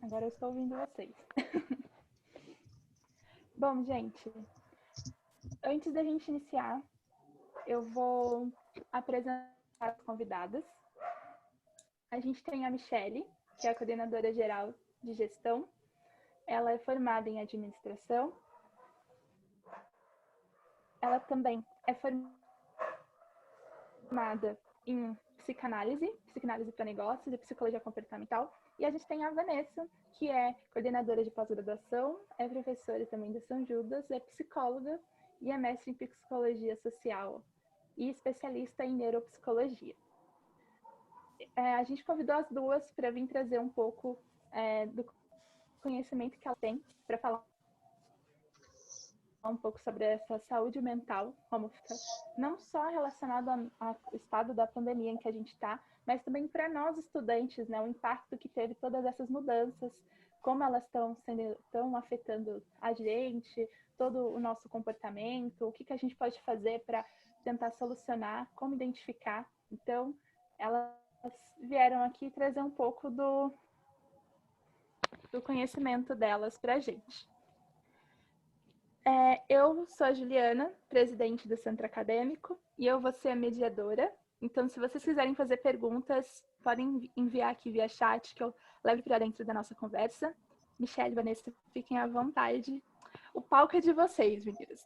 Agora eu estou ouvindo vocês. Bom, gente, antes da gente iniciar, eu vou apresentar as convidadas. A gente tem a Michele, que é a coordenadora geral de gestão. Ela é formada em administração. Ela também é formada em psicanálise para negócios e psicologia comportamental. E a gente tem a Vanessa, que é coordenadora de pós-graduação, é professora também da São Judas, é psicóloga e é mestre em psicologia social e especialista em neuropsicologia. A gente convidou as duas para vir trazer um pouco do conhecimento que ela tem para falar um pouco sobre essa saúde mental, como fica não só relacionado ao estado da pandemia em que a gente está, mas também para nós estudantes, né, o impacto que teve todas essas mudanças, como elas estão afetando a gente, todo o nosso comportamento, o que a gente pode fazer para tentar solucionar, como identificar. Então, elas vieram aqui trazer um pouco do conhecimento delas para a gente. Eu sou a Juliana, presidente do Centro Acadêmico, e eu vou ser a mediadora. Então, se vocês quiserem fazer perguntas, podem enviar aqui via chat, que eu levo para dentro da nossa conversa. Michele, Vanessa, fiquem à vontade. O palco é de vocês, meninas.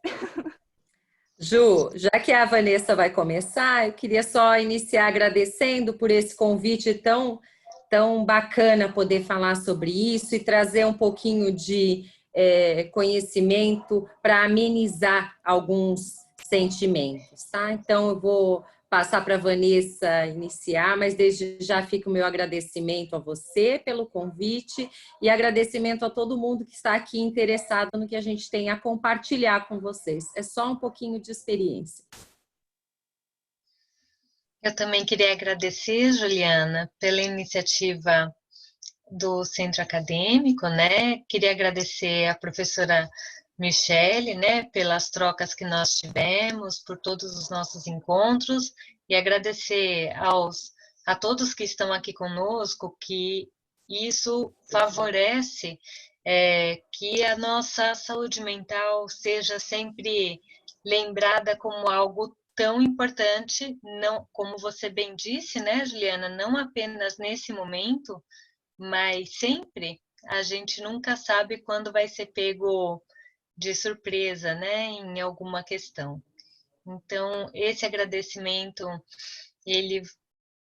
Ju, já que a Vanessa vai começar, eu queria só iniciar agradecendo por esse convite tão bacana poder falar sobre isso e trazer um pouquinho de conhecimento para amenizar alguns sentimentos, tá? Então, eu vou passar para a Vanessa iniciar, mas desde já fica o meu agradecimento a você pelo convite e agradecimento a todo mundo que está aqui interessado no que a gente tem a compartilhar com vocês. É só um pouquinho de experiência. Eu também queria agradecer, Juliana, pela iniciativa do Centro Acadêmico, né? Queria agradecer a professora Michele, né, pelas trocas que nós tivemos, por todos os nossos encontros, e agradecer a todos que estão aqui conosco, que isso favorece que a nossa saúde mental seja sempre lembrada como algo tão importante, não, como você bem disse, né, Juliana, não apenas nesse momento, mas sempre. A gente nunca sabe quando vai ser pego de surpresa, né, em alguma questão. Então, esse agradecimento, ele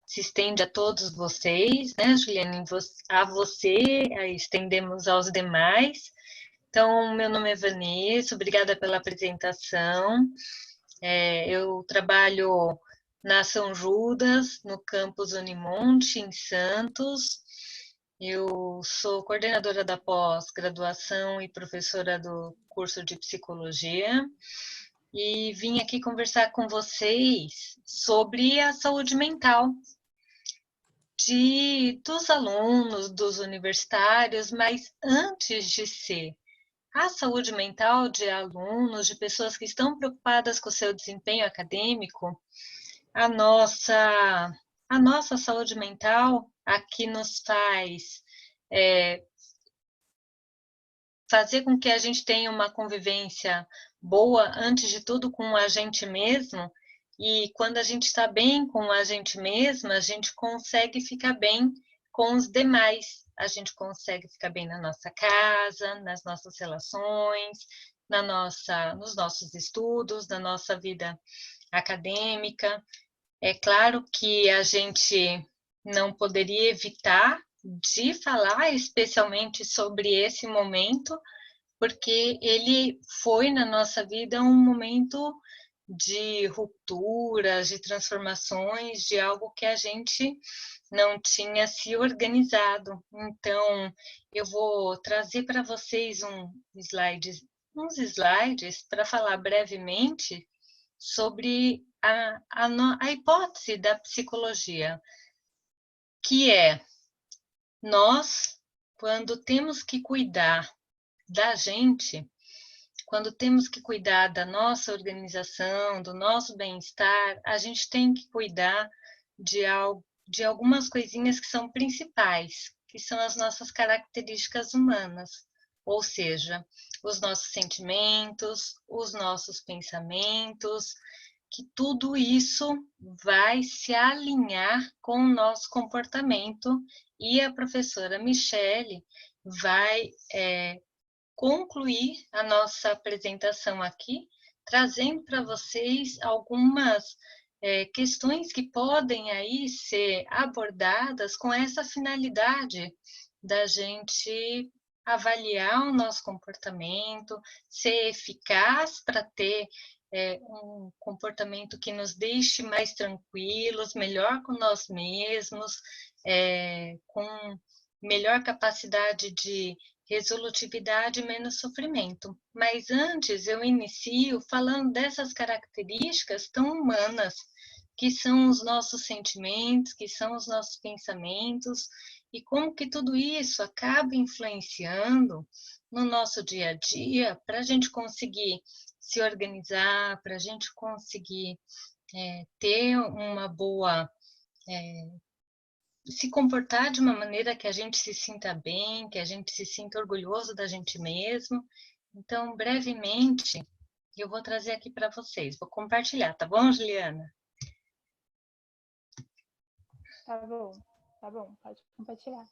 se estende a todos vocês, né, Juliana, a você, estendemos aos demais. Então, meu nome é Vanessa, obrigada pela apresentação. Eu trabalho na São Judas, no campus Unimonte, em Santos. Eu sou coordenadora da pós-graduação e professora do curso de psicologia e vim aqui conversar com vocês sobre a saúde mental dos alunos, dos universitários, mas antes de ser a saúde mental de alunos, de pessoas que estão preocupadas com o seu desempenho acadêmico, a nossa saúde mental aqui nos faz fazer com que a gente tenha uma convivência boa, antes de tudo, com a gente mesmo, e quando a gente está bem com a gente mesma, a gente consegue ficar bem com os demais, a gente consegue ficar bem na nossa casa, nas nossas relações, nos nossos estudos, na nossa vida acadêmica. É claro que a gente não poderia evitar de falar especialmente sobre esse momento, porque ele foi na nossa vida um momento de rupturas, de transformações, de algo que a gente não tinha se organizado. Então, eu vou trazer para vocês uns slides para falar brevemente sobre a hipótese da psicologia, que é nós, quando temos que cuidar da gente, quando temos que cuidar da nossa organização, do nosso bem-estar, a gente tem que cuidar de algumas coisinhas que são principais, que são as nossas características humanas, ou seja, os nossos sentimentos, os nossos pensamentos, que tudo isso vai se alinhar com o nosso comportamento, e a professora Michele vai concluir a nossa apresentação aqui, trazendo para vocês algumas questões que podem aí ser abordadas com essa finalidade da gente avaliar o nosso comportamento, ser eficaz para ter um comportamento que nos deixe mais tranquilos, melhor com nós mesmos, com melhor capacidade de resolutividade e menos sofrimento. Mas antes eu inicio falando dessas características tão humanas, que são os nossos sentimentos, que são os nossos pensamentos, e como que tudo isso acaba influenciando no nosso dia a dia para a gente conseguir se organizar, para a gente conseguir ter uma boa... se comportar de uma maneira que a gente se sinta bem, que a gente se sinta orgulhoso da gente mesmo. Então, brevemente, eu vou trazer aqui para vocês. Vou compartilhar, tá bom, Juliana? Tá bom, pode compartilhar.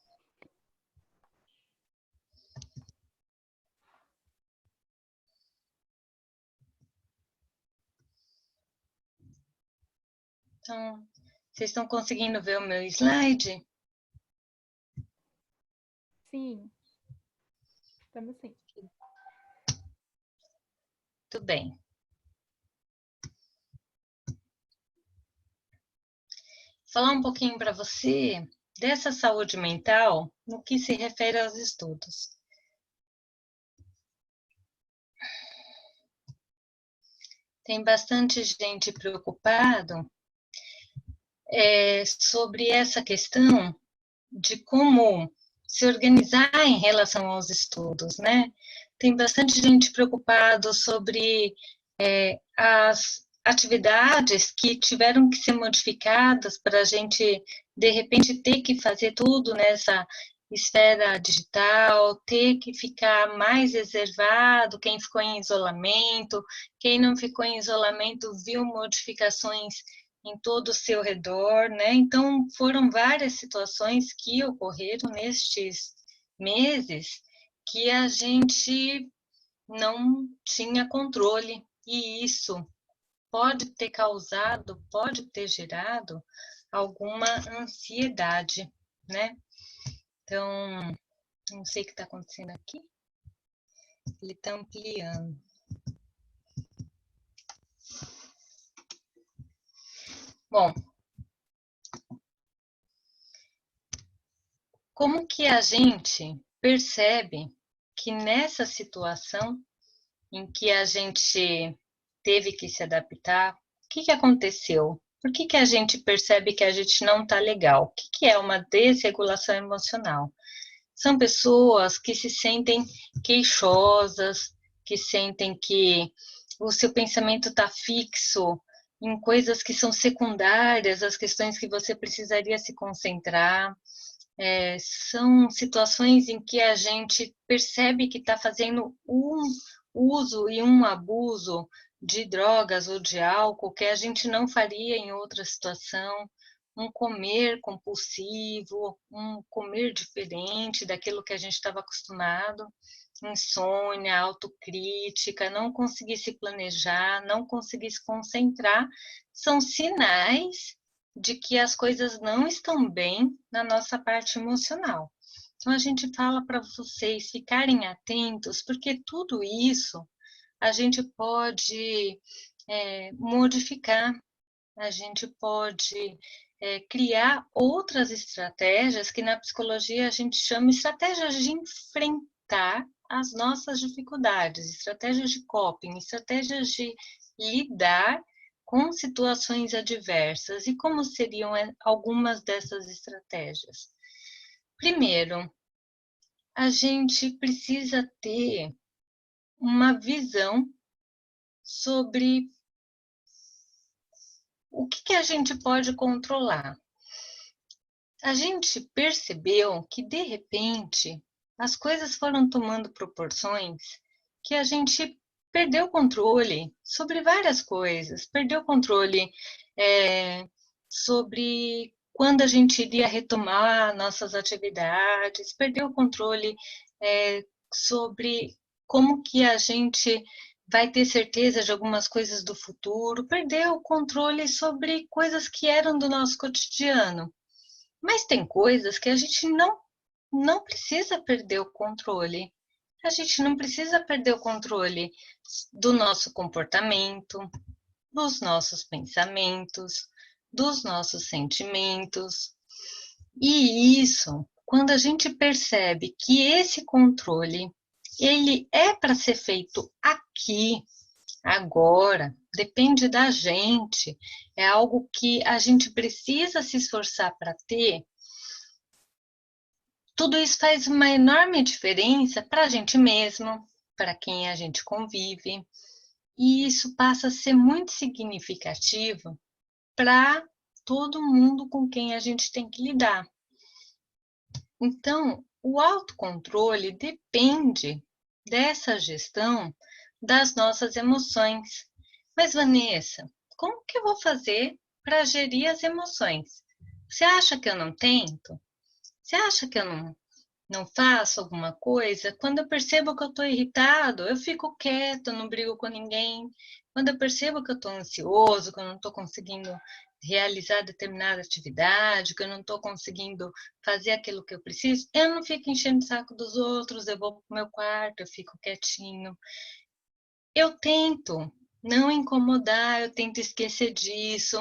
Então, vocês estão conseguindo ver o meu slide? Sim, estamos sim. Tudo bem. Falar um pouquinho para você dessa saúde mental no que se refere aos estudos. Tem bastante gente preocupado sobre essa questão de como se organizar em relação aos estudos, né? Tem bastante gente preocupado sobre as atividades que tiveram que ser modificadas para a gente, de repente, ter que fazer tudo nessa esfera digital, ter que ficar mais reservado, quem ficou em isolamento, quem não ficou em isolamento viu modificações em todo o seu redor, né? Então, foram várias situações que ocorreram nestes meses que a gente não tinha controle, e isso pode ter causado, pode ter gerado alguma ansiedade, né? Então, não sei o que está acontecendo aqui. Ele está ampliando. Bom, como que a gente percebe que nessa situação em que a gente teve que se adaptar, o que aconteceu? Por que a gente percebe que a gente não está legal? O que é uma desregulação emocional? São pessoas que se sentem queixosas, que sentem que o seu pensamento está fixo em coisas que são secundárias, as questões que você precisaria se concentrar. São situações em que a gente percebe que está fazendo um uso e um abuso de drogas ou de álcool que a gente não faria em outra situação, um comer compulsivo, um comer diferente daquilo que a gente estava acostumado, insônia, autocrítica, não conseguir se planejar, não conseguir se concentrar, são sinais de que as coisas não estão bem na nossa parte emocional. Então, a gente fala para vocês ficarem atentos, porque tudo isso a gente pode modificar, a gente pode criar outras estratégias que na psicologia a gente chama estratégias de enfrentar as nossas dificuldades, estratégias de coping, estratégias de lidar com situações adversas. E como seriam algumas dessas estratégias? Primeiro, a gente precisa ter uma visão sobre o que a gente pode controlar. a gente percebeu que, de repente, as coisas foram tomando proporções que a gente perdeu o controle sobre várias coisas, perdeu o controle sobre quando a gente iria retomar nossas atividades, perdeu o controle sobre como que a gente vai ter certeza de algumas coisas do futuro, perdeu o controle sobre coisas que eram do nosso cotidiano. Mas tem coisas que a gente não precisa perder o controle. A gente não precisa perder o controle do nosso comportamento, dos nossos pensamentos, dos nossos sentimentos. E isso, quando a gente percebe que esse controle, ele é para ser feito aqui, agora, depende da gente, é algo que a gente precisa se esforçar para ter, tudo isso faz uma enorme diferença para a gente mesmo, para quem a gente convive, e isso passa a ser muito significativo para todo mundo com quem a gente tem que lidar. Então, o autocontrole depende dessa gestão das nossas emoções. Mas, Vanessa, como que eu vou fazer para gerir as emoções? Você acha que eu não tento? Você acha que eu não faço alguma coisa? Quando eu percebo que eu estou irritado, eu fico quieto, não brigo com ninguém. Quando eu percebo que eu estou ansioso, que eu não estou conseguindo realizar determinada atividade, que eu não estou conseguindo fazer aquilo que eu preciso, eu não fico enchendo o saco dos outros, eu vou para o meu quarto, eu fico quietinho. Eu tento não incomodar, eu tento esquecer disso,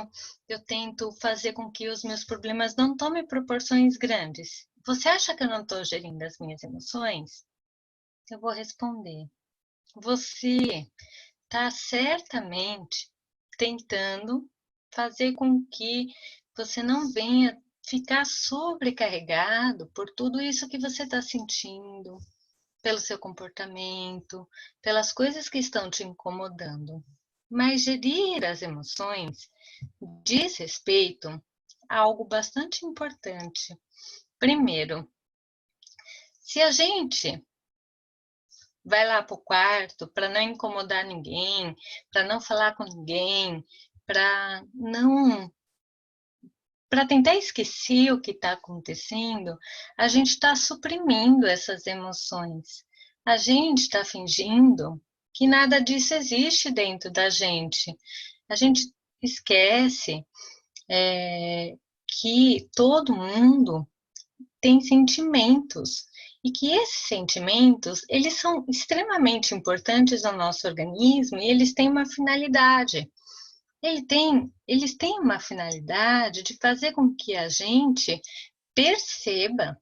eu tento fazer com que os meus problemas não tomem proporções grandes. Você acha que eu não estou gerindo as minhas emoções? Eu vou responder. Você está certamente tentando fazer com que você não venha ficar sobrecarregado por tudo isso que você está sentindo, pelo seu comportamento, pelas coisas que estão te incomodando. Mas gerir as emoções diz respeito a algo bastante importante. Primeiro, se a gente vai lá para o quarto para não incomodar ninguém, para não falar com ninguém, para tentar esquecer o que está acontecendo, a gente está suprimindo essas emoções. A gente está fingindo que nada disso existe dentro da gente. A gente esquece que todo mundo tem sentimentos e que esses sentimentos, eles são extremamente importantes ao nosso organismo e eles têm uma finalidade. Eles têm uma finalidade de fazer com que a gente perceba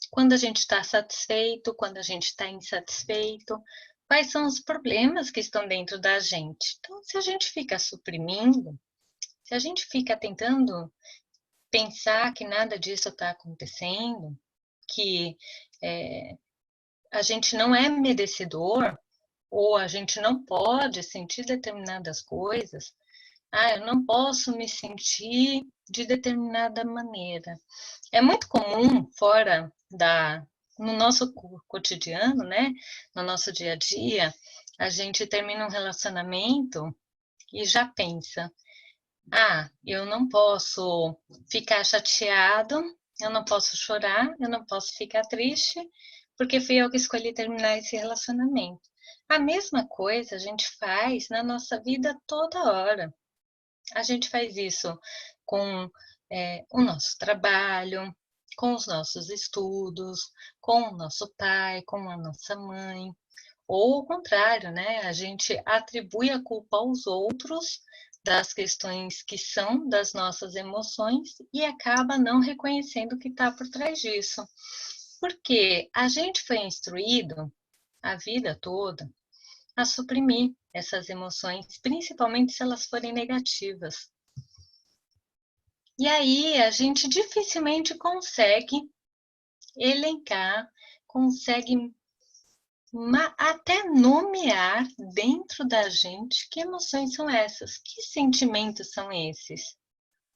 quando a gente está satisfeito, quando a gente está insatisfeito, quais são os problemas que estão dentro da gente. Então, se a gente fica suprimindo, se a gente fica tentando pensar que nada disso está acontecendo, que a gente não é merecedor, ou a gente não pode sentir determinadas coisas, eu não posso me sentir de determinada maneira. É muito comum no nosso cotidiano, né? No nosso dia a dia, a gente termina um relacionamento e já pensa, eu não posso ficar chateado, eu não posso chorar, eu não posso ficar triste, porque fui eu que escolhi terminar esse relacionamento. A mesma coisa a gente faz na nossa vida toda hora. A gente faz isso com o nosso trabalho, com os nossos estudos, com o nosso pai, com a nossa mãe. Ou ao contrário, né? A gente atribui a culpa aos outros das questões que são das nossas emoções e acaba não reconhecendo o que está por trás disso. Porque a gente foi instruído a vida toda a suprimir essas emoções, principalmente se elas forem negativas. E aí a gente dificilmente consegue elencar, consegue até nomear dentro da gente que emoções são essas, que sentimentos são esses,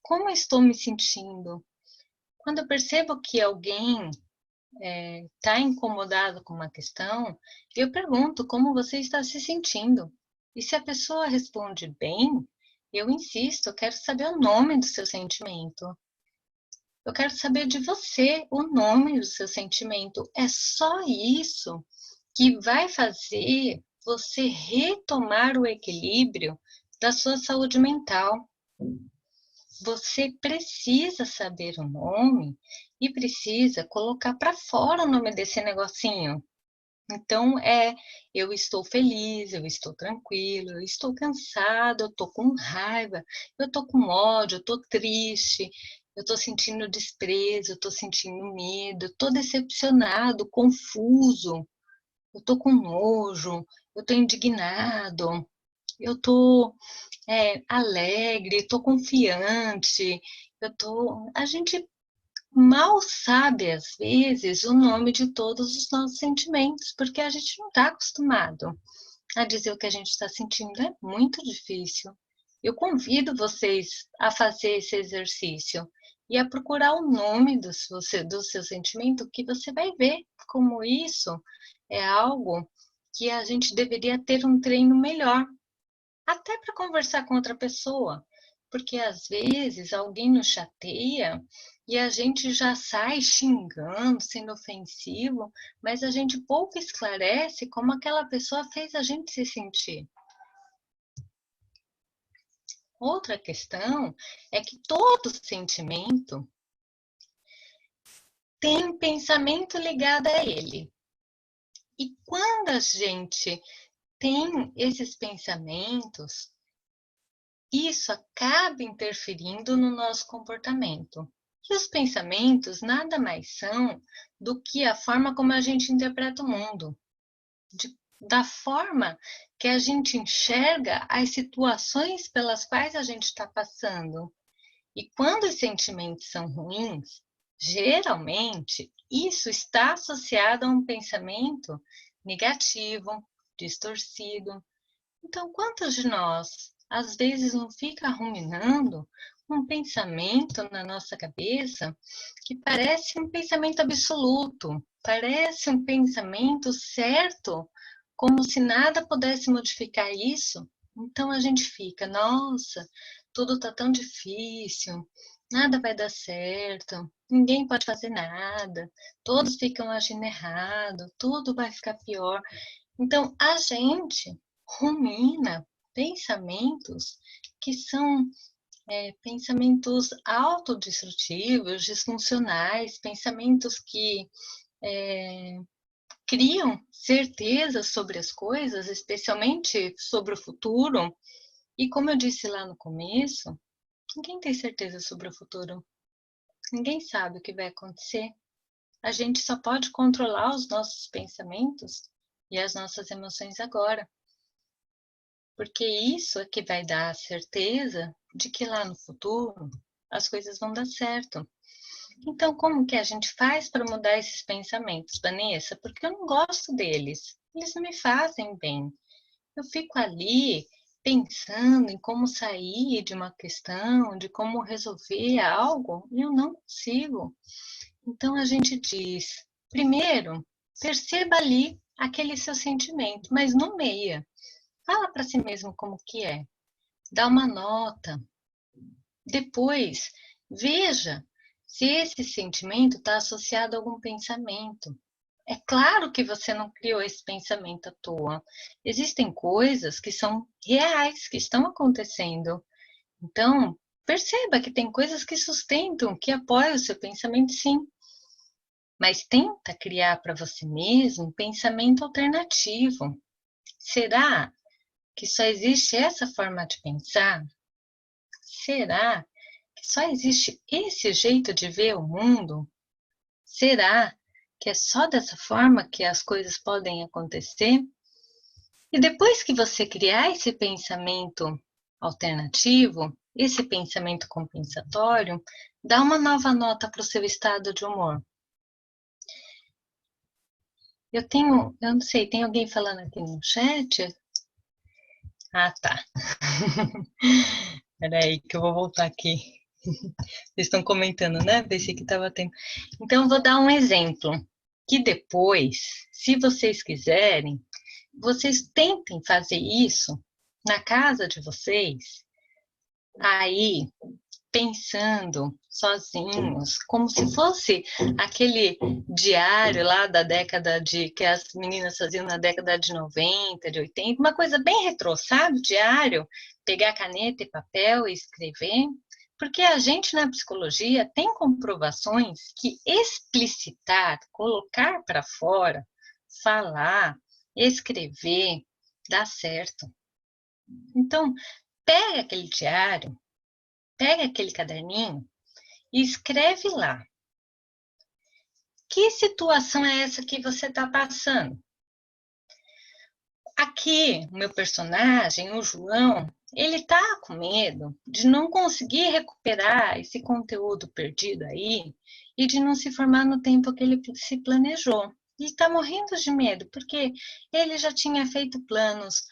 como eu estou me sentindo, Quando eu percebo que alguém está incomodado com uma questão, eu pergunto como você está se sentindo. E se a pessoa responde bem, eu insisto, eu quero saber o nome do seu sentimento. Eu quero saber de você o nome do seu sentimento. É só isso que vai fazer você retomar o equilíbrio da sua saúde mental. Você precisa saber o nome e precisa colocar para fora o nome desse negocinho. Então, eu estou feliz, eu estou tranquilo, eu estou cansado, eu estou com raiva, eu estou com ódio, eu estou triste, eu estou sentindo desprezo, eu estou sentindo medo, eu estou decepcionado, confuso, eu estou com nojo, eu estou indignado, eu estou alegre, estou confiante, a gente mal sabe, às vezes, o nome de todos os nossos sentimentos, porque a gente não está acostumado a dizer o que a gente está sentindo. É muito difícil. Eu convido vocês a fazer esse exercício e a procurar o nome do seu sentimento, que você vai ver como isso é algo que a gente deveria ter um treino melhor, até para conversar com outra pessoa, porque às vezes alguém nos chateia e a gente já sai xingando, sendo ofensivo, mas a gente pouco esclarece como aquela pessoa fez a gente se sentir. Outra questão é que todo sentimento tem pensamento ligado a ele. E quando a gente tem esses pensamentos, isso acaba interferindo no nosso comportamento. E os pensamentos nada mais são do que a forma como a gente interpreta o mundo, da forma que a gente enxerga as situações pelas quais a gente está passando. E quando os sentimentos são ruins, geralmente isso está associado a um pensamento negativo, distorcido. Então, quantos de nós, às vezes, não fica ruminando um pensamento na nossa cabeça que parece um pensamento absoluto, parece um pensamento certo, como se nada pudesse modificar isso? Então a gente fica, nossa, tudo está tão difícil, nada vai dar certo, ninguém pode fazer nada, todos ficam agindo errado, tudo vai ficar pior. Então a gente rumina pensamentos que são pensamentos autodestrutivos, disfuncionais, pensamentos que criam certezas sobre as coisas, especialmente sobre o futuro. E como eu disse lá no começo, ninguém tem certeza sobre o futuro. Ninguém sabe o que vai acontecer. A gente só pode controlar os nossos pensamentos e as nossas emoções agora. Porque isso é que vai dar a certeza de que lá no futuro as coisas vão dar certo. Então, como que a gente faz para mudar esses pensamentos, Vanessa? Porque eu não gosto deles. Eles não me fazem bem. Eu fico ali pensando em como sair de uma questão, de como resolver algo, e eu não consigo. Então, a gente diz, primeiro, perceba ali aquele seu sentimento, mas nomeia. Fala para si mesmo como que é. Dá uma nota. Depois, veja se esse sentimento está associado a algum pensamento. É claro que você não criou esse pensamento à toa. Existem coisas que são reais, que estão acontecendo. Então, perceba que tem coisas que sustentam, que apoiam o seu pensamento, sim. Mas tenta criar para você mesmo um pensamento alternativo. Será que só existe essa forma de pensar? Será que só existe esse jeito de ver o mundo? Será que é só dessa forma que as coisas podem acontecer? E depois que você criar esse pensamento alternativo, esse pensamento compensatório, dá uma nova nota para o seu estado de humor. Eu não sei, tem alguém falando aqui no chat? Ah, tá. Peraí que eu vou voltar aqui. estão comentando, né? Pensei que estava tendo. Então, vou dar um exemplo. Que depois, se vocês quiserem, vocês tentem fazer isso na casa de vocês, aí, pensando sozinhos, como se fosse aquele diário lá da década que as meninas faziam na década de 90, de 80, uma coisa bem retrô, sabe? Diário, pegar caneta e papel e escrever. Porque a gente na psicologia tem comprovações que explicitar, colocar para fora, falar, escrever, dá certo. Então, pega aquele diário, pega aquele caderninho e escreve lá. Que situação é essa que você está passando? Aqui, o meu personagem, o João, ele tá com medo de não conseguir recuperar esse conteúdo perdido aí e de não se formar no tempo que ele se planejou. Ele está morrendo de medo, porque ele já tinha feito planos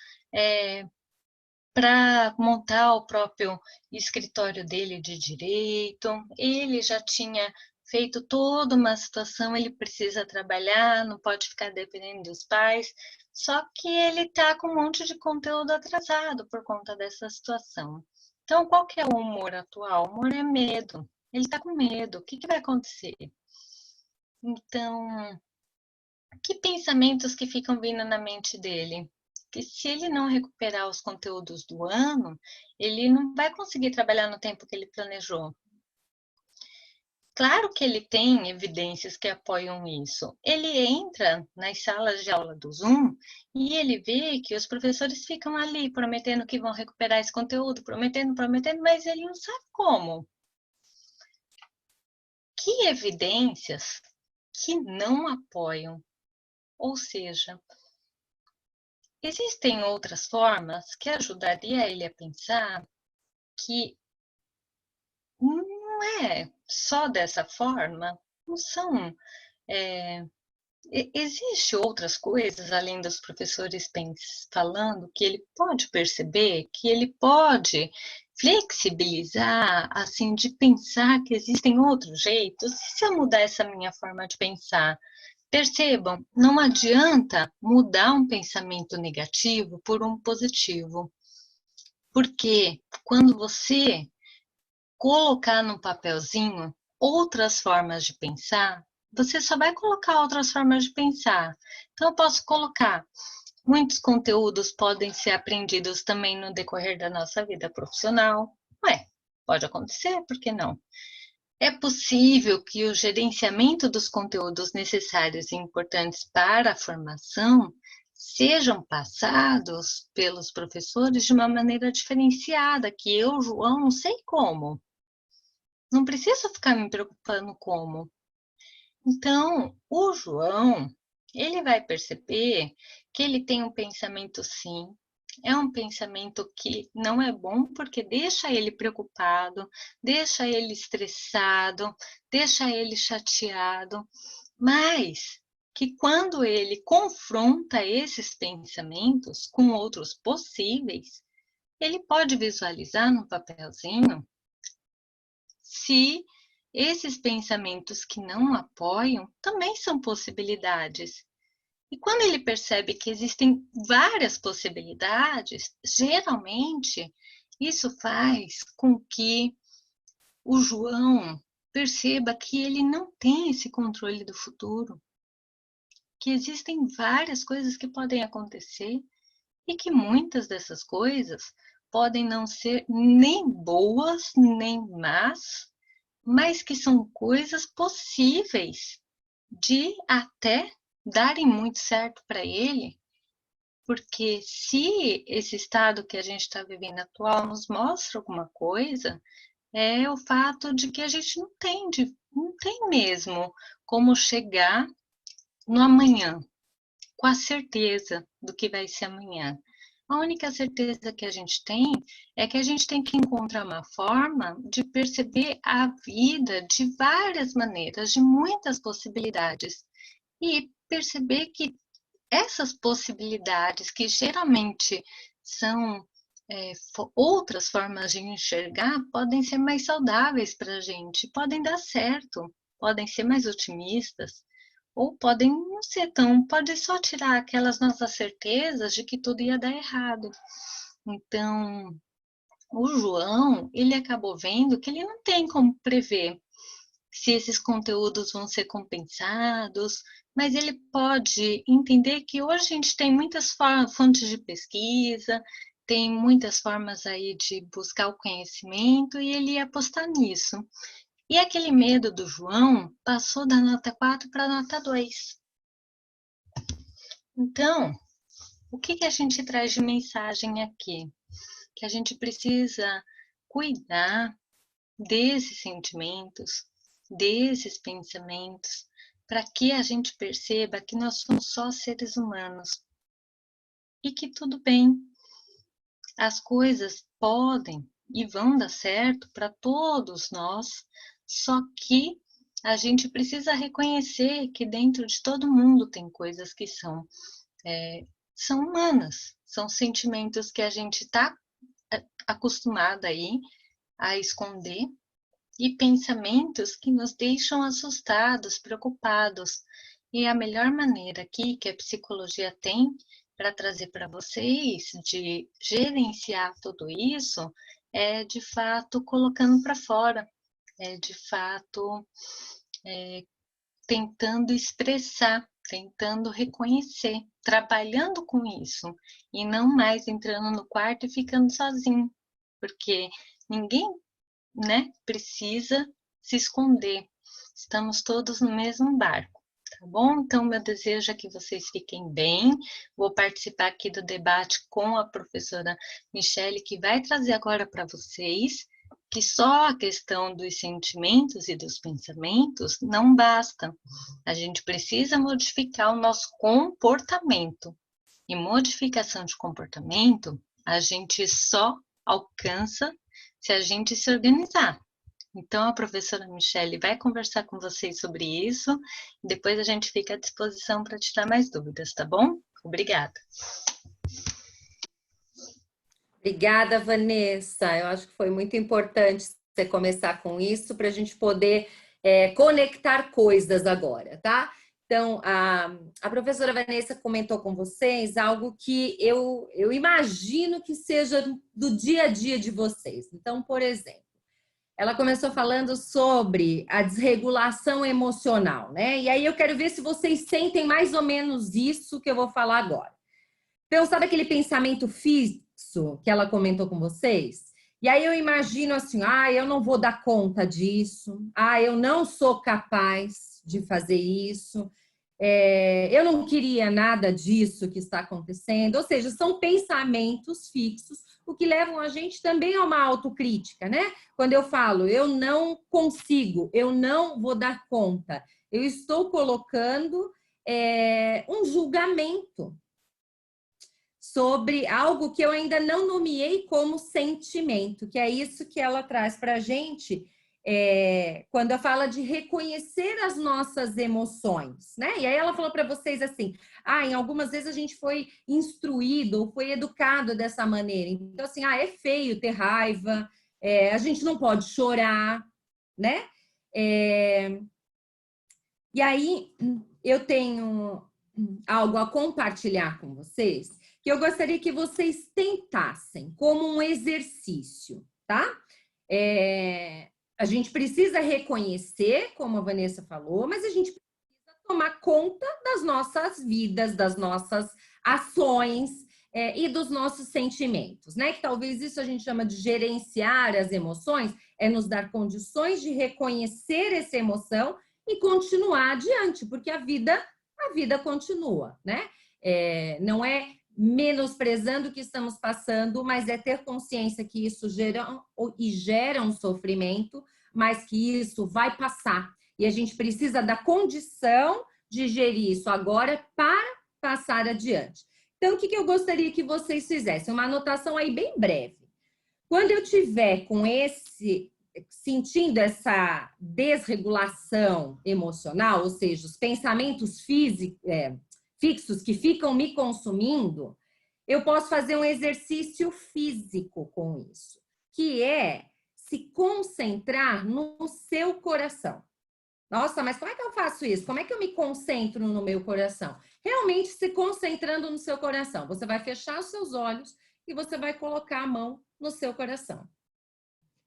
para montar o próprio escritório dele de direito, ele já tinha feito toda uma situação, ele precisa trabalhar, não pode ficar dependendo dos pais, só que ele está com um monte de conteúdo atrasado por conta dessa situação. Então, qual que é o humor atual? O humor é medo. Ele está com medo. O que vai acontecer? Então, que pensamentos que ficam vindo na mente dele? Que se ele não recuperar os conteúdos do ano, ele não vai conseguir trabalhar no tempo que ele planejou. Claro que ele tem evidências que apoiam isso. Ele entra nas salas de aula do Zoom e ele vê que os professores ficam ali prometendo que vão recuperar esse conteúdo, prometendo, mas ele não sabe como. Que evidências que não apoiam? Ou seja, existem outras formas que ajudaria ele a pensar que não é só dessa forma, não são. Existem outras coisas além dos professores falando que ele pode perceber, que ele pode flexibilizar, assim, de pensar que existem outros jeitos. E se eu mudar essa minha forma de pensar? Percebam, não adianta mudar um pensamento negativo por um positivo. Porque quando você colocar no papelzinho outras formas de pensar, você só vai colocar outras formas de pensar. Então, eu posso colocar, muitos conteúdos podem ser aprendidos também no decorrer da nossa vida profissional. Pode acontecer, por que não? É possível que o gerenciamento dos conteúdos necessários e importantes para a formação sejam passados pelos professores de uma maneira diferenciada, que eu, João, não sei como. Não preciso ficar me preocupando como. Então, o João, ele vai perceber que ele tem um pensamento sim, é um pensamento que não é bom porque deixa ele preocupado, deixa ele estressado, deixa ele chateado, mas que quando ele confronta esses pensamentos com outros possíveis, ele pode visualizar no papelzinho se esses pensamentos que não apoiam também são possibilidades. E quando ele percebe que existem várias possibilidades, geralmente isso faz com que o João perceba que ele não tem esse controle do futuro, que existem várias coisas que podem acontecer e que muitas dessas coisas podem não ser nem boas nem más, mas que são coisas possíveis de até darem muito certo para ele, porque se esse estado que a gente está vivendo atual nos mostra alguma coisa, é o fato de que a gente não tem mesmo como chegar no amanhã com a certeza do que vai ser amanhã. A única certeza que a gente tem é que a gente tem que encontrar uma forma de perceber a vida de várias maneiras, de muitas possibilidades. E perceber que essas possibilidades, que geralmente são outras formas de enxergar podem ser mais saudáveis para a gente, podem dar certo, podem ser mais otimistas, ou podem não ser tão, pode só tirar aquelas nossas certezas de que tudo ia dar errado. Então, o João, ele acabou vendo que ele não tem como prever se esses conteúdos vão ser compensados, mas ele pode entender que hoje a gente tem muitas fontes de pesquisa, tem muitas formas aí de buscar o conhecimento e ele ia apostar nisso. E aquele medo do João passou da nota 4 para a nota 2. Então, o que a gente traz de mensagem aqui? Que a gente precisa cuidar desses sentimentos, desses pensamentos, para que a gente perceba que nós somos só seres humanos e que tudo bem, as coisas podem e vão dar certo para todos nós, só que a gente precisa reconhecer que dentro de todo mundo tem coisas que são humanas, são sentimentos que a gente está acostumada aí a esconder e pensamentos que nos deixam assustados, preocupados. E a melhor maneira aqui que a psicologia tem para trazer para vocês de gerenciar tudo isso é de fato colocando para fora, é de fato tentando expressar, tentando reconhecer, trabalhando com isso e não mais entrando no quarto e ficando sozinho, porque ninguém, né, precisa se esconder. Estamos todos no mesmo barco, tá bom? Então, meu desejo é que vocês fiquem bem. Vou participar aqui do debate com a professora Michele, que vai trazer agora para vocês que só a questão dos sentimentos e dos pensamentos não basta. A gente precisa modificar o nosso comportamento. E modificação de comportamento, a gente só alcança se a gente se organizar. Então, a professora Michele vai conversar com vocês sobre isso. Depois a gente fica à disposição para tirar mais dúvidas, tá bom? Obrigada. Obrigada, Vanessa. Eu acho que foi muito importante você começar com isso para a gente poder conectar coisas agora, tá? Então, a professora Vanessa comentou com vocês algo que eu imagino que seja do dia a dia de vocês. Então, por exemplo, ela começou falando sobre a desregulação emocional, né? E aí eu quero ver se vocês sentem mais ou menos isso que eu vou falar agora. Então, sabe aquele pensamento fixo que ela comentou com vocês? E aí eu imagino assim, eu não vou dar conta disso, eu não sou capaz de fazer isso, eu não queria nada disso que está acontecendo. Ou seja, são pensamentos fixos, o que levam a gente também a uma autocrítica, né? Quando eu falo, eu não consigo, eu não vou dar conta, eu estou colocando um julgamento sobre algo que eu ainda não nomeei como sentimento, que é isso que ela traz para a gente quando ela fala de reconhecer as nossas emoções, né? E aí ela falou para vocês assim, em algumas vezes a gente foi instruído ou foi educado dessa maneira. Então, assim, é feio ter raiva, a gente não pode chorar, né? E aí eu tenho algo a compartilhar com vocês, que eu gostaria que vocês tentassem como um exercício, tá? A gente precisa reconhecer, como a Vanessa falou, mas a gente precisa tomar conta das nossas vidas, das nossas ações e dos nossos sentimentos, né? Que talvez isso a gente chama de gerenciar as emoções, é nos dar condições de reconhecer essa emoção e continuar adiante, porque a vida continua, né? Não é menosprezando o que estamos passando, mas é ter consciência que isso gera um sofrimento, mas que isso vai passar. E a gente precisa da condição de gerir isso agora para passar adiante. Então, o que eu gostaria que vocês fizessem? Uma anotação aí bem breve. Quando eu tiver sentindo essa desregulação emocional, ou seja, os pensamentos fixos que ficam me consumindo, eu posso fazer um exercício físico com isso, que é se concentrar no seu coração. Nossa, mas como é que eu faço isso? Como é que eu me concentro no meu coração? Realmente se concentrando no seu coração. Você vai fechar os seus olhos e você vai colocar a mão no seu coração.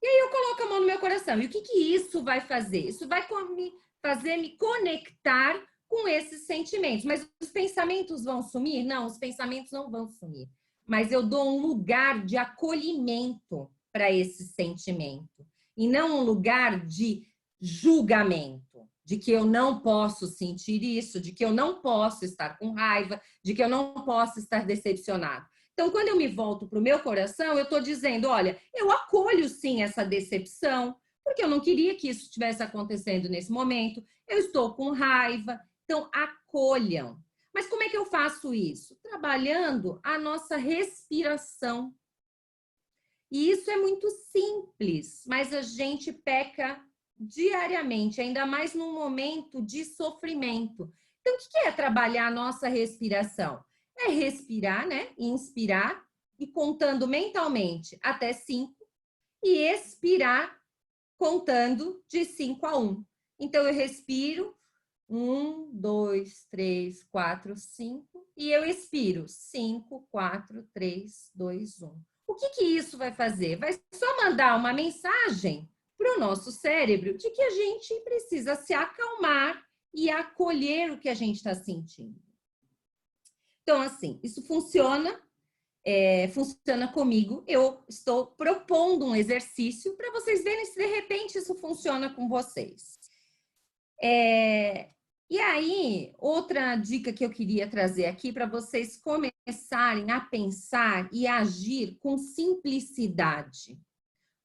E aí eu coloco a mão no meu coração. E o que isso vai fazer? Isso vai me fazer me conectar com esses sentimentos. Mas os pensamentos vão sumir? Não, os pensamentos não vão sumir. Mas eu dou um lugar de acolhimento para esse sentimento. E não um lugar de julgamento, de que eu não posso sentir isso, de que eu não posso estar com raiva, de que eu não posso estar decepcionado. Então, quando eu me volto para o meu coração, eu estou dizendo, olha, eu acolho sim essa decepção, porque eu não queria que isso estivesse acontecendo nesse momento, eu estou com raiva, então acolham. Mas como é que eu faço isso? Trabalhando a nossa respiração. E isso é muito simples, mas a gente peca diariamente, ainda mais num momento de sofrimento. Então, o que é trabalhar a nossa respiração? É respirar, né? Inspirar e contando mentalmente até 5 e expirar contando de 5 a 1. Então, eu respiro 1, 2, 3, 4, 5 e eu expiro 5, 4, 3, 2, 1. O que isso vai fazer? Vai só mandar uma mensagem para o nosso cérebro de que a gente precisa se acalmar e acolher o que a gente está sentindo. Então, assim, isso funciona, funciona comigo. Eu estou propondo um exercício para vocês verem se de repente isso funciona com vocês. E aí, outra dica que eu queria trazer aqui para vocês começarem a pensar e agir com simplicidade.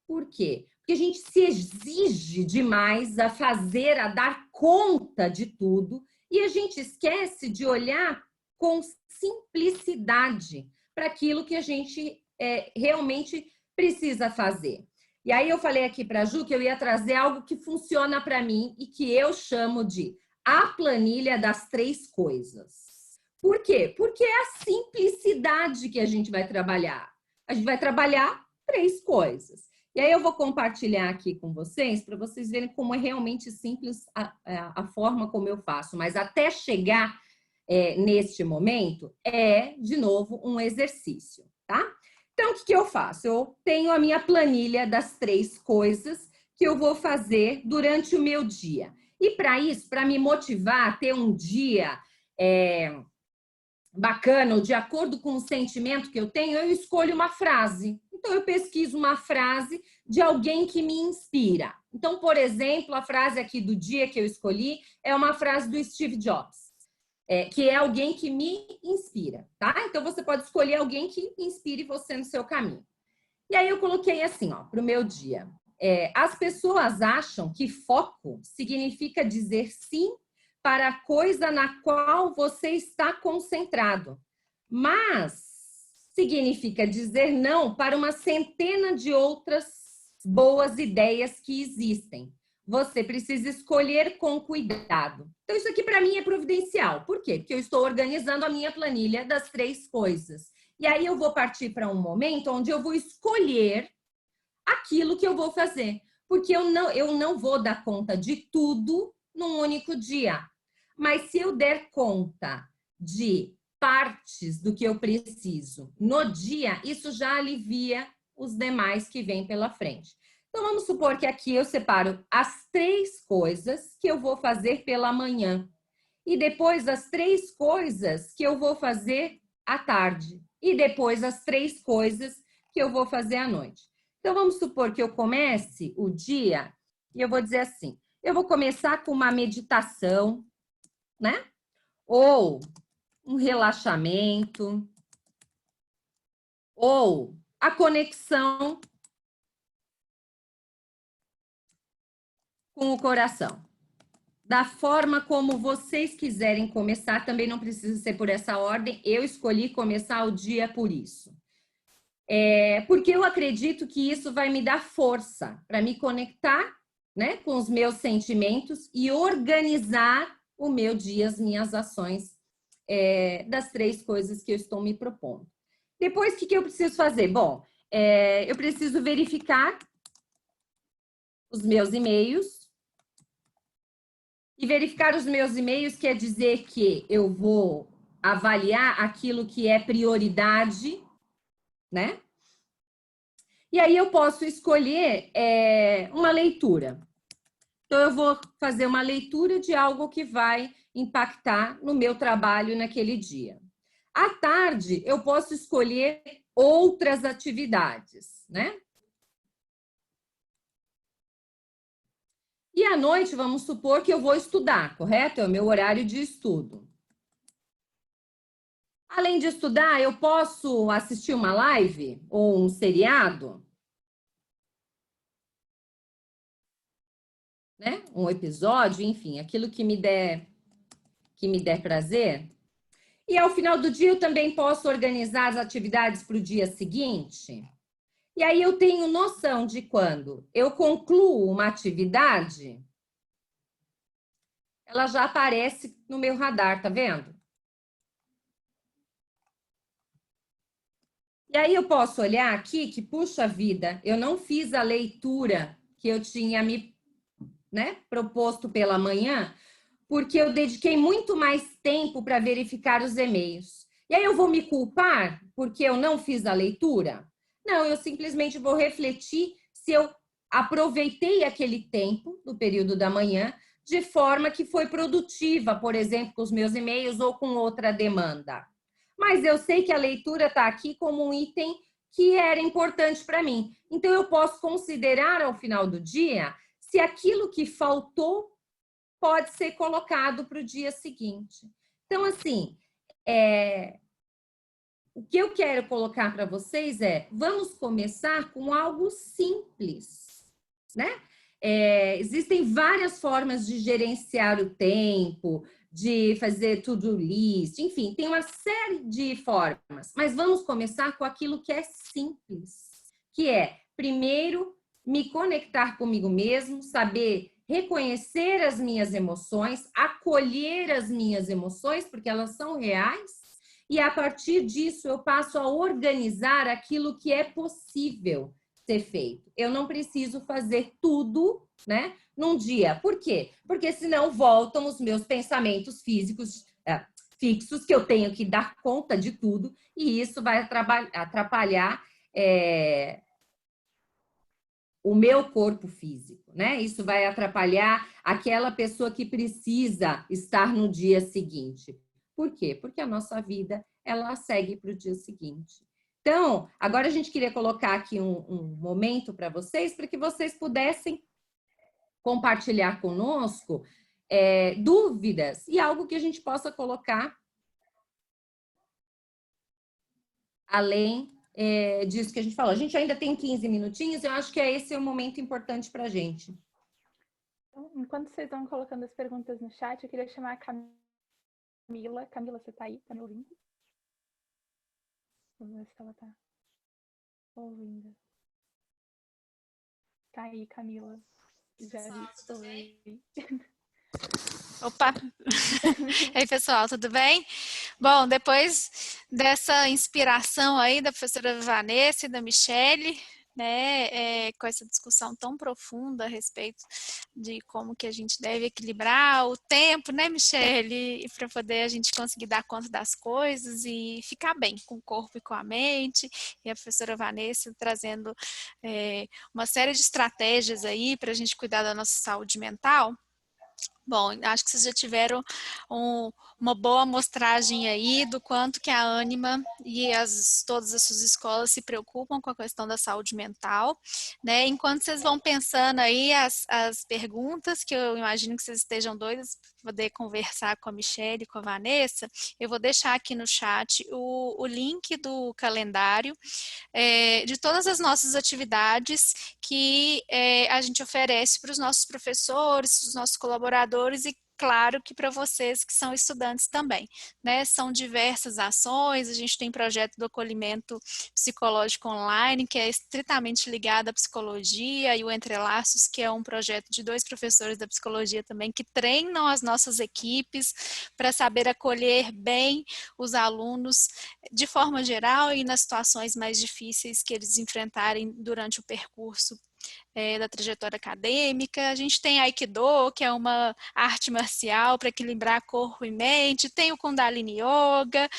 Por quê? Porque a gente se exige demais a fazer, a dar conta de tudo e a gente esquece de olhar com simplicidade para aquilo que a gente realmente precisa fazer. E aí eu falei aqui para a Ju que eu ia trazer algo que funciona para mim e que eu chamo de a planilha das 3 coisas. Por quê? Porque é a simplicidade que a gente vai trabalhar. A gente vai trabalhar 3 coisas. E aí eu vou compartilhar aqui com vocês, para vocês verem como é realmente simples a forma como eu faço. Mas até chegar neste momento, de novo, um exercício, tá? Então, o que eu faço? Eu tenho a minha planilha das 3 coisas que eu vou fazer durante o meu dia. E para isso, para me motivar a ter um dia bacana, ou de acordo com o sentimento que eu tenho, eu escolho uma frase. Então, eu pesquiso uma frase de alguém que me inspira. Então, por exemplo, a frase aqui do dia que eu escolhi é uma frase do Steve Jobs, que é alguém que me inspira, tá? Então, você pode escolher alguém que inspire você no seu caminho. E aí, eu coloquei assim, ó, para o meu dia. As pessoas acham que foco significa dizer sim para a coisa na qual você está concentrado, mas significa dizer não para uma centena de outras boas ideias que existem. Você precisa escolher com cuidado. Então, isso aqui para mim é providencial. Por quê? Porque eu estou organizando a minha planilha das 3 coisas. E aí eu vou partir para um momento onde eu vou escolher aquilo que eu vou fazer. Porque eu não vou dar conta de tudo num único dia. Mas se eu der conta de partes do que eu preciso no dia, isso já alivia os demais que vêm pela frente. Então, vamos supor que aqui eu separo as 3 coisas que eu vou fazer pela manhã. E depois as 3 coisas que eu vou fazer à tarde. E depois as 3 coisas que eu vou fazer à noite. Então, vamos supor que eu comece o dia e eu vou dizer assim, eu vou começar com uma meditação, né? Ou um relaxamento, ou a conexão com o coração. Da forma como vocês quiserem começar, também não precisa ser por essa ordem, eu escolhi começar o dia por isso. Porque eu acredito que isso vai me dar força para me conectar, né, com os meus sentimentos e organizar o meu dia, as minhas ações das 3 coisas que eu estou me propondo. Depois, o que eu preciso fazer? Bom, eu preciso verificar os meus e-mails. E verificar os meus e-mails quer dizer que eu vou avaliar aquilo que é prioridade, né? E aí eu posso escolher uma leitura. Então, eu vou fazer uma leitura de algo que vai impactar no meu trabalho naquele dia. À tarde, eu posso escolher outras atividades, né? E à noite, vamos supor que eu vou estudar, correto? É o meu horário de estudo. Além de estudar, eu posso assistir uma live ou um seriado, né? Um episódio, enfim, aquilo que me der prazer. E ao final do dia eu também posso organizar as atividades para o dia seguinte. E aí eu tenho noção de quando eu concluo uma atividade, ela já aparece no meu radar, tá vendo? E aí eu posso olhar aqui que, puxa vida, eu não fiz a leitura que eu tinha me, proposto pela manhã, porque eu dediquei muito mais tempo para verificar os e-mails. E aí eu vou me culpar porque eu não fiz a leitura? Não, eu simplesmente vou refletir se eu aproveitei aquele tempo do período da manhã de forma que foi produtiva, por exemplo, com os meus e-mails ou com outra demanda. Mas eu sei que a leitura está aqui como um item que era importante para mim. Então, eu posso considerar ao final do dia se aquilo que faltou pode ser colocado para o dia seguinte. Então, assim, o que eu quero colocar para vocês vamos começar com algo simples, né? Existem várias formas de gerenciar o tempo, de fazer to-do list, enfim, tem uma série de formas, mas vamos começar com aquilo que é simples, que é, primeiro, me conectar comigo mesmo, saber reconhecer as minhas emoções, acolher as minhas emoções, porque elas são reais, e a partir disso eu passo a organizar aquilo que é possível ser feito. Eu não preciso fazer tudo, né, num dia. Por quê? Porque senão voltam os meus pensamentos físicos fixos, que eu tenho que dar conta de tudo, e isso vai atrapalhar o meu corpo físico, né? Isso vai atrapalhar aquela pessoa que precisa estar no dia seguinte. Por quê? Porque a nossa vida, ela segue para o dia seguinte. Então, agora a gente queria colocar aqui um momento para vocês, para que vocês pudessem compartilhar conosco dúvidas e algo que a gente possa colocar além disso que a gente falou. A gente ainda tem 15 minutinhos, eu acho que esse é um momento importante para a gente. Enquanto vocês estão colocando as perguntas no chat, eu queria chamar a Camila. Camila, você está aí? Está me ouvindo? Vamos ver se ela está ouvindo. Tá aí, Camila. Já estou aí. Opa! Ei, pessoal, tudo bem? Bom, depois dessa inspiração aí da professora Vanessa e da Michele, né, com essa discussão tão profunda a respeito de como que a gente deve equilibrar o tempo, né, Michele, para poder a gente conseguir dar conta das coisas e ficar bem com o corpo e com a mente, e a professora Vanessa trazendo uma série de estratégias aí para a gente cuidar da nossa saúde mental. Bom, acho que vocês já tiveram uma boa amostragem aí do quanto que a Ânima e todas as suas escolas se preocupam com a questão da saúde mental, né? Enquanto vocês vão pensando aí as perguntas, que eu imagino que vocês estejam doidos para poder conversar com a Michele e com a Vanessa, eu vou deixar aqui no chat o link do calendário de todas as nossas atividades que a gente oferece para os nossos professores, os nossos colaboradores e claro que para vocês que são estudantes também, né? São diversas ações, a gente tem projeto do acolhimento psicológico online, que é estritamente ligado à psicologia, e o Entrelaços, que é um projeto de 2 professores da psicologia também, que treinam as nossas equipes para saber acolher bem os alunos de forma geral e nas situações mais difíceis que eles enfrentarem durante o percurso da trajetória acadêmica. A gente tem Aikido, que é uma arte marcial para equilibrar corpo e mente, tem o Kundalini Yoga,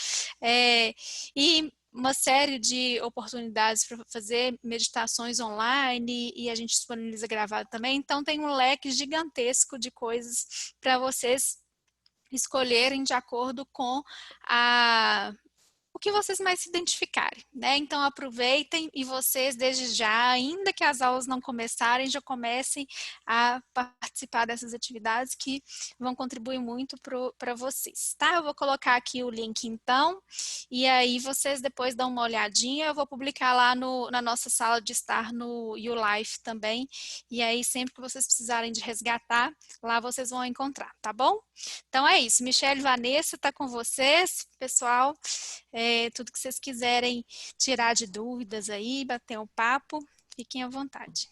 e uma série de oportunidades para fazer meditações online, e a gente disponibiliza gravado também. Então tem um leque gigantesco de coisas para vocês escolherem de acordo com o que vocês mais se identificarem, né? Então aproveitem, e vocês desde já, ainda que as aulas não começarem, já comecem a participar dessas atividades que vão contribuir muito para vocês, tá? Eu vou colocar aqui o link então, e aí vocês depois dão uma olhadinha. Eu vou publicar lá na nossa sala de estar no YouLife também, e aí sempre que vocês precisarem de resgatar, lá vocês vão encontrar, tá bom? Então é isso, Michelle, Vanessa, tá com vocês, pessoal. Tudo que vocês quiserem tirar de dúvidas aí, bater um papo, fiquem à vontade.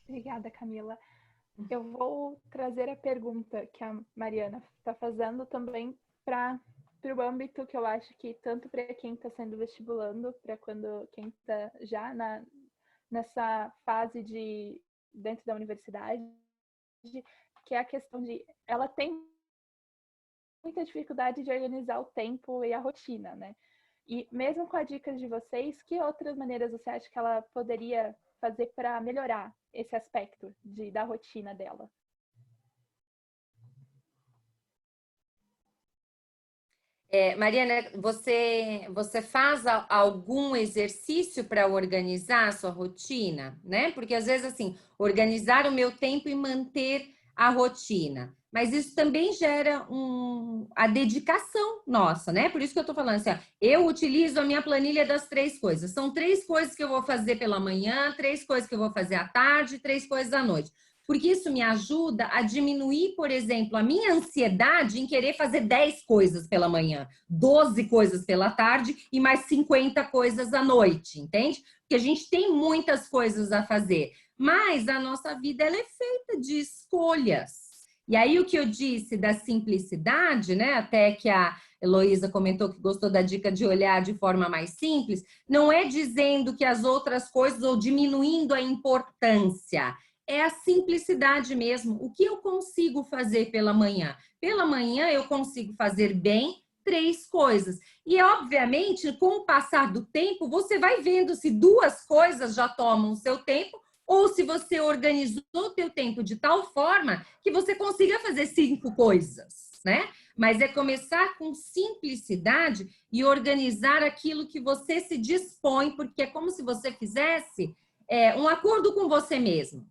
Obrigada, Camila. Eu vou trazer a pergunta que a Mariana está fazendo também para o âmbito que eu acho que tanto para quem está sendo vestibulando, para quem está já nessa fase de dentro da universidade, que é a questão de ela tem muita dificuldade de organizar o tempo e a rotina, né? E mesmo com as dicas de vocês, que outras maneiras você acha que ela poderia fazer para melhorar esse aspecto da rotina dela? Mariana, você faz algum exercício para organizar a sua rotina, né? Porque às vezes assim, organizar o meu tempo e manter a rotina. Mas isso também gera a dedicação nossa, né? Por isso que eu tô falando assim, ó, eu utilizo a minha planilha das 3 coisas. São 3 coisas que eu vou fazer pela manhã, 3 coisas que eu vou fazer à tarde, 3 coisas à noite. Porque isso me ajuda a diminuir, por exemplo, a minha ansiedade em querer fazer 10 coisas pela manhã, 12 coisas pela tarde e mais 50 coisas à noite, entende? Porque a gente tem muitas coisas a fazer, mas a nossa vida ela é feita de escolhas. E aí o que eu disse da simplicidade, né? Até que a Heloísa comentou que gostou da dica de olhar de forma mais simples, não é dizendo que as outras coisas ou diminuindo a importância. É a simplicidade mesmo. O que eu consigo fazer pela manhã? Pela manhã eu consigo fazer bem 3 coisas. E, obviamente, com o passar do tempo, você vai vendo se 2 coisas já tomam o seu tempo ou se você organizou o teu tempo de tal forma que você consiga fazer 5 coisas, né? Mas é começar com simplicidade e organizar aquilo que você se dispõe, porque é como se você fizesse um acordo com você mesmo,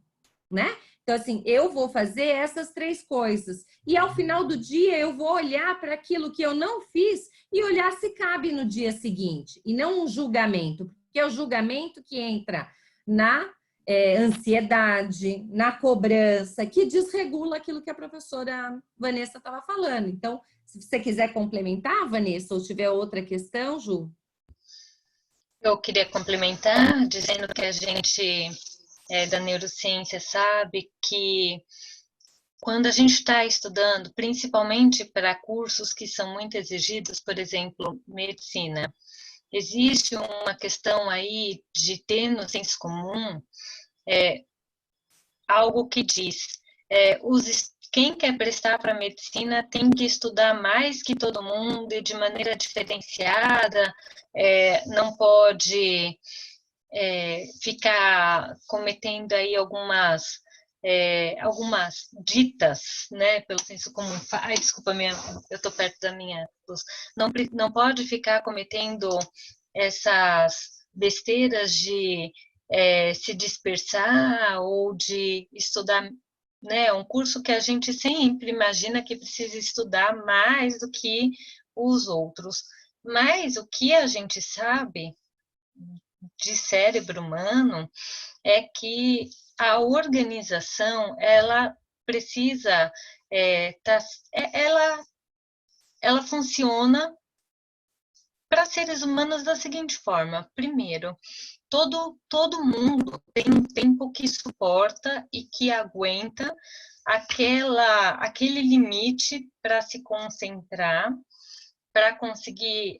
né? Então, assim, eu vou fazer essas 3 coisas. E ao final do dia, eu vou olhar para aquilo que eu não fiz e olhar se cabe no dia seguinte. E não um julgamento, porque é o julgamento que entra na ansiedade, na cobrança, que desregula aquilo que a professora Vanessa estava falando. Então, se você quiser complementar, Vanessa, ou tiver outra questão, Ju. Eu queria complementar dizendo que a gente da neurociência sabe que quando a gente está estudando, principalmente para cursos que são muito exigidos, por exemplo, medicina, existe uma questão aí de ter no senso comum algo que diz quem quer prestar para medicina tem que estudar mais que todo mundo e de maneira diferenciada, não pode ficar cometendo aí algumas ditas, né, pelo senso comum. Ai, desculpa, eu estou perto da minha luz. Não pode ficar cometendo essas besteiras de se dispersar ou de estudar, né, um curso que a gente sempre imagina que precisa estudar mais do que os outros. Mas o que a gente sabe de cérebro humano é que a organização ela precisa ela funciona para seres humanos da seguinte forma. Primeiro, todo mundo tem um tempo que suporta e que aguenta aquele limite para se concentrar, para conseguir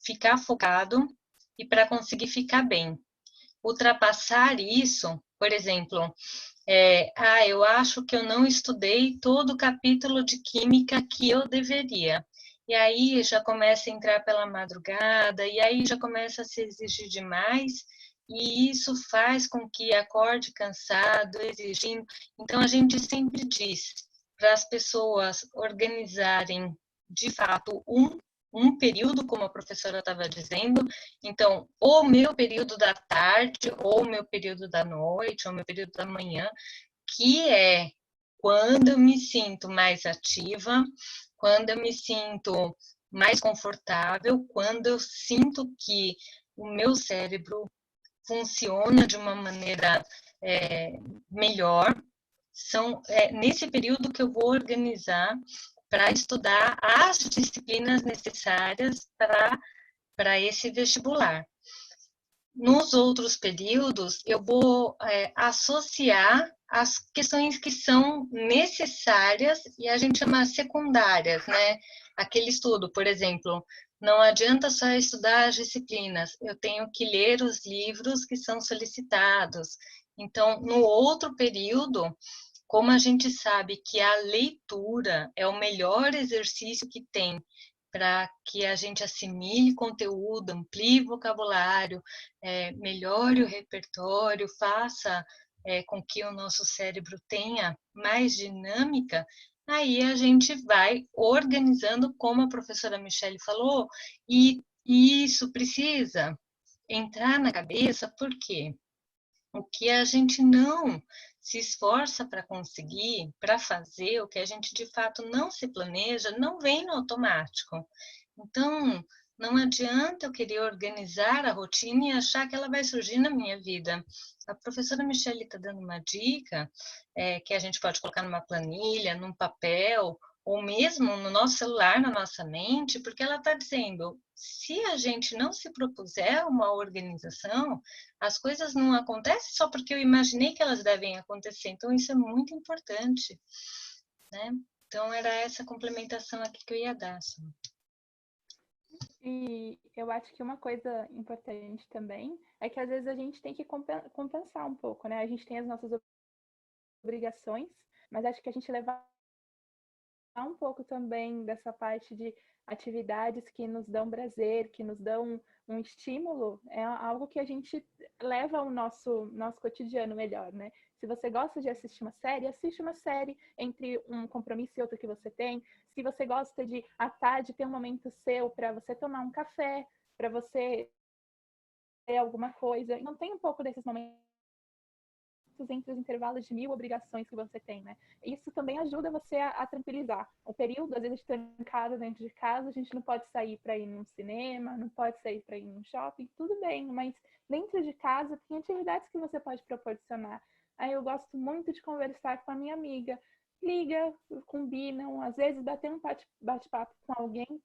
ficar focado e para conseguir ficar bem. Ultrapassar isso, por exemplo, eu acho que eu não estudei todo o capítulo de química que eu deveria. E aí já começa a entrar pela madrugada, e aí já começa a se exigir demais, e isso faz com que acorde cansado, exigindo. Então, a gente sempre diz para as pessoas organizarem, de fato, um período, como a professora estava dizendo. Então, ou meu período da tarde, ou meu período da noite, ou meu período da manhã, que é quando eu me sinto mais ativa, quando eu me sinto mais confortável, quando eu sinto que o meu cérebro funciona de uma maneira melhor. Nesse período que eu vou organizar para estudar as disciplinas necessárias para esse vestibular. Nos outros períodos, eu vou associar as questões que são necessárias e a gente chama secundárias, né? Aquele estudo, por exemplo, não adianta só estudar as disciplinas, eu tenho que ler os livros que são solicitados. Então, no outro período, como a gente sabe que a leitura é o melhor exercício que tem para que a gente assimile conteúdo, amplie vocabulário, melhore o repertório, faça com que o nosso cérebro tenha mais dinâmica, aí a gente vai organizando, como a professora Michele falou, e isso precisa entrar na cabeça, por quê? O que a gente não se esforça para conseguir, para fazer, o que a gente de fato não se planeja, não vem no automático. Então, não adianta eu querer organizar a rotina e achar que ela vai surgir na minha vida. A professora Michele está dando uma dica que a gente pode colocar numa planilha, num papel, ou mesmo no nosso celular, na nossa mente, porque ela está dizendo, se a gente não se propuser uma organização, as coisas não acontecem só porque eu imaginei que elas devem acontecer. Então, isso é muito importante, né? Então, era essa complementação aqui que eu ia dar. Só. E eu acho que uma coisa importante também é que às vezes a gente tem que compensar um pouco, né? A gente tem as nossas obrigações, mas acho que a gente levar um pouco também dessa parte de atividades que nos dão prazer, que nos dão um estímulo, é algo que a gente leva ao nosso cotidiano melhor, né? Se você gosta de assistir uma série, assiste uma série entre um compromisso e outro que você tem. Se você gosta de, à tarde, ter um momento seu para você tomar um café, para você ter alguma coisa. Não tem um pouco desses momentos entre os intervalos de 1000 obrigações que você tem, né? Isso também ajuda você a tranquilizar. O período, às vezes, trancado dentro de casa, a gente não pode sair para ir num cinema, não pode sair para ir num shopping, tudo bem, mas dentro de casa tem atividades que você pode proporcionar. Aí eu gosto muito de conversar com a minha amiga. Liga, combinam, às vezes bater um bate-papo com alguém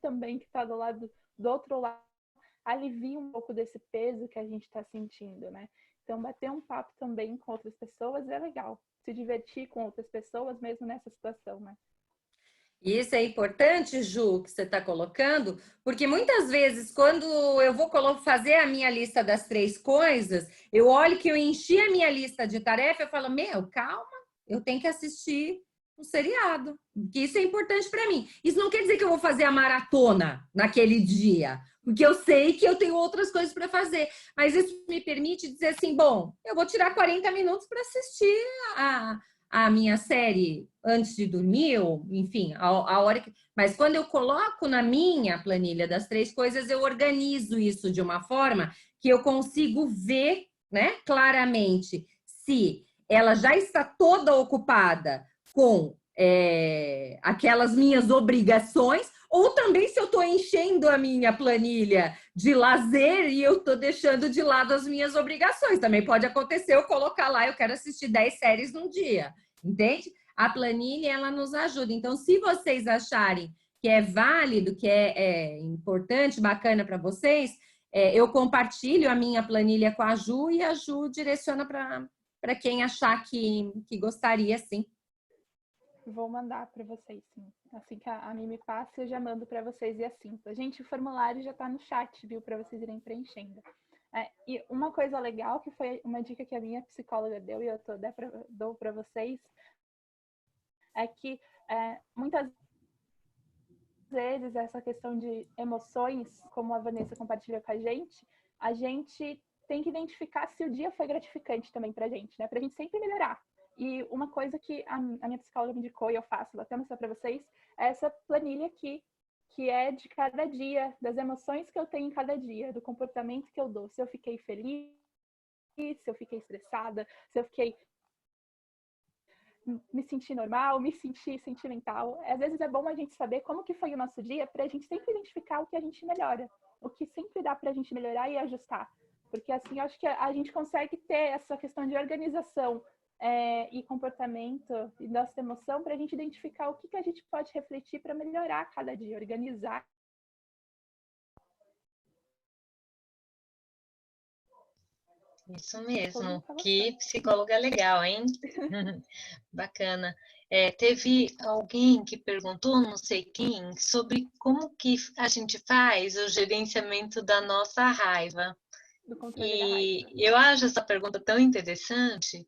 também que está do outro lado, alivia um pouco desse peso que a gente está sentindo, né? Então, bater um papo também com outras pessoas é legal. Se divertir com outras pessoas, mesmo nessa situação, né? Isso é importante, Ju, que você está colocando, porque muitas vezes, quando eu vou fazer a minha lista das 3 coisas, eu olho que eu enchi a minha lista de tarefa, eu falo, calma, eu tenho que assistir um seriado, que isso é importante para mim. Isso não quer dizer que eu vou fazer a maratona naquele dia, porque eu sei que eu tenho outras coisas para fazer, mas isso me permite dizer assim, bom, eu vou tirar 40 minutos para assistir a minha série antes de dormir, ou, enfim, a hora que... Mas quando eu coloco na minha planilha das 3 coisas, eu organizo isso de uma forma que eu consigo ver, né, claramente se ela já está toda ocupada com aquelas minhas obrigações, ou também se eu estou enchendo a minha planilha de lazer e eu estou deixando de lado as minhas obrigações. Também pode acontecer eu colocar lá, eu quero assistir 10 séries num dia, entende? a planilha ela nos ajuda. Então, se vocês acharem que é válido, que é importante, bacana para vocês, eu compartilho a minha planilha com a Ju e a Ju direciona para quem achar que gostaria, sim. Vou mandar para vocês, sim. Assim que a Mimi passa, eu já mando para vocês e assim. Gente, o formulário já está no chat, viu? Para vocês irem preenchendo. E uma coisa legal, que foi uma dica que a minha psicóloga deu e eu dou para vocês, é que muitas vezes essa questão de emoções, como a Vanessa compartilha com a gente tem que identificar se o dia foi gratificante também pra gente, né? Pra gente sempre melhorar. E uma coisa que a minha psicóloga me indicou e eu faço, vou até mostrar pra vocês, é essa planilha aqui, que é de cada dia, das emoções que eu tenho em cada dia, do comportamento que eu dou. Se eu fiquei feliz, se eu fiquei estressada, se eu fiquei me sentir normal, me sentir sentimental. Às vezes é bom a gente saber como que foi o nosso dia para a gente sempre identificar o que a gente melhora, o que sempre dá para a gente melhorar e ajustar. Porque assim, eu acho que a gente consegue ter essa questão de organização e comportamento e nossa emoção para a gente identificar o que a gente pode refletir para melhorar cada dia, organizar. Isso mesmo. Que psicóloga legal, hein? Bacana. Teve alguém que perguntou, não sei quem, sobre como que a gente faz o gerenciamento da nossa raiva. Do controle da raiva. Eu acho essa pergunta tão interessante,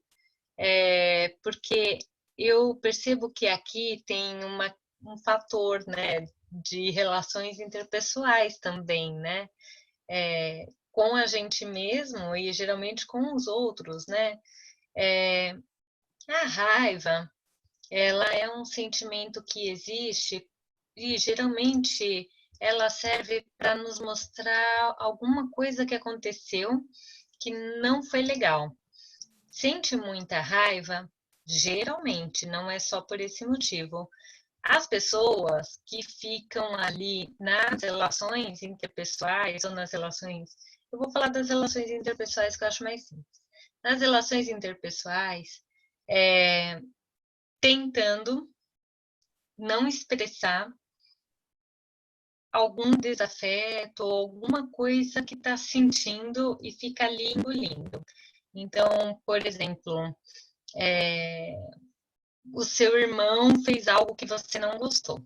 porque eu percebo que aqui tem um fator, né, de relações interpessoais também, né? Com a gente mesmo e geralmente com os outros, né? A raiva, ela é um sentimento que existe e geralmente ela serve para nos mostrar alguma coisa que aconteceu que não foi legal. Sente muita raiva, geralmente, não é só por esse motivo. As pessoas que ficam ali nas relações interpessoais ou nas relações... Eu vou falar das relações interpessoais que eu acho mais simples. Nas relações interpessoais, tentando não expressar algum desafeto ou alguma coisa que está sentindo e fica ali engolindo. Então, por exemplo, o seu irmão fez algo que você não gostou.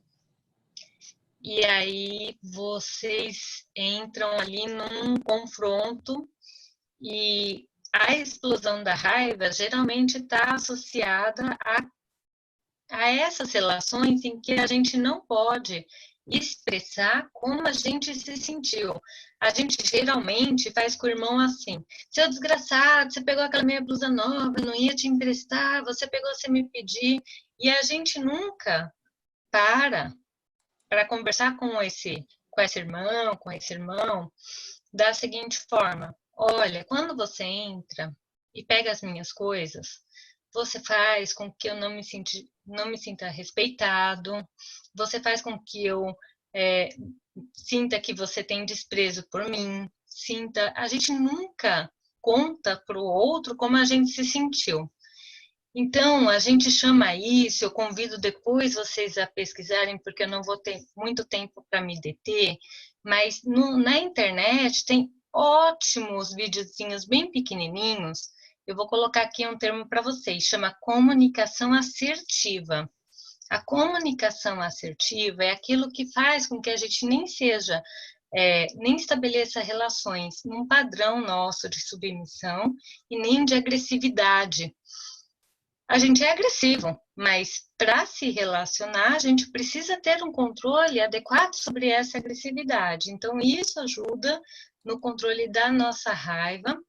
E aí vocês entram ali num confronto e a explosão da raiva geralmente está associada a essas relações em que a gente não pode expressar como a gente se sentiu. A gente geralmente faz com o irmão assim: seu desgraçado, você pegou aquela minha blusa nova, eu não ia te emprestar, você pegou sem me pedir. E a gente nunca para conversar com esse irmão, da seguinte forma: olha, quando você entra e pega as minhas coisas, você faz com que eu não me sinta respeitado, você faz com que eu sinta que você tem desprezo por mim, a gente nunca conta para o outro como a gente se sentiu. Então, a gente chama isso, eu convido depois vocês a pesquisarem, porque eu não vou ter muito tempo para me deter, mas na internet tem ótimos videozinhos bem pequenininhos. Eu vou colocar aqui um termo para vocês, chama comunicação assertiva. A comunicação assertiva é aquilo que faz com que a gente nem estabeleça relações num padrão nosso de submissão e nem de agressividade. A gente é agressivo, mas para se relacionar, a gente precisa ter um controle adequado sobre essa agressividade. Então, isso ajuda no controle da nossa raiva.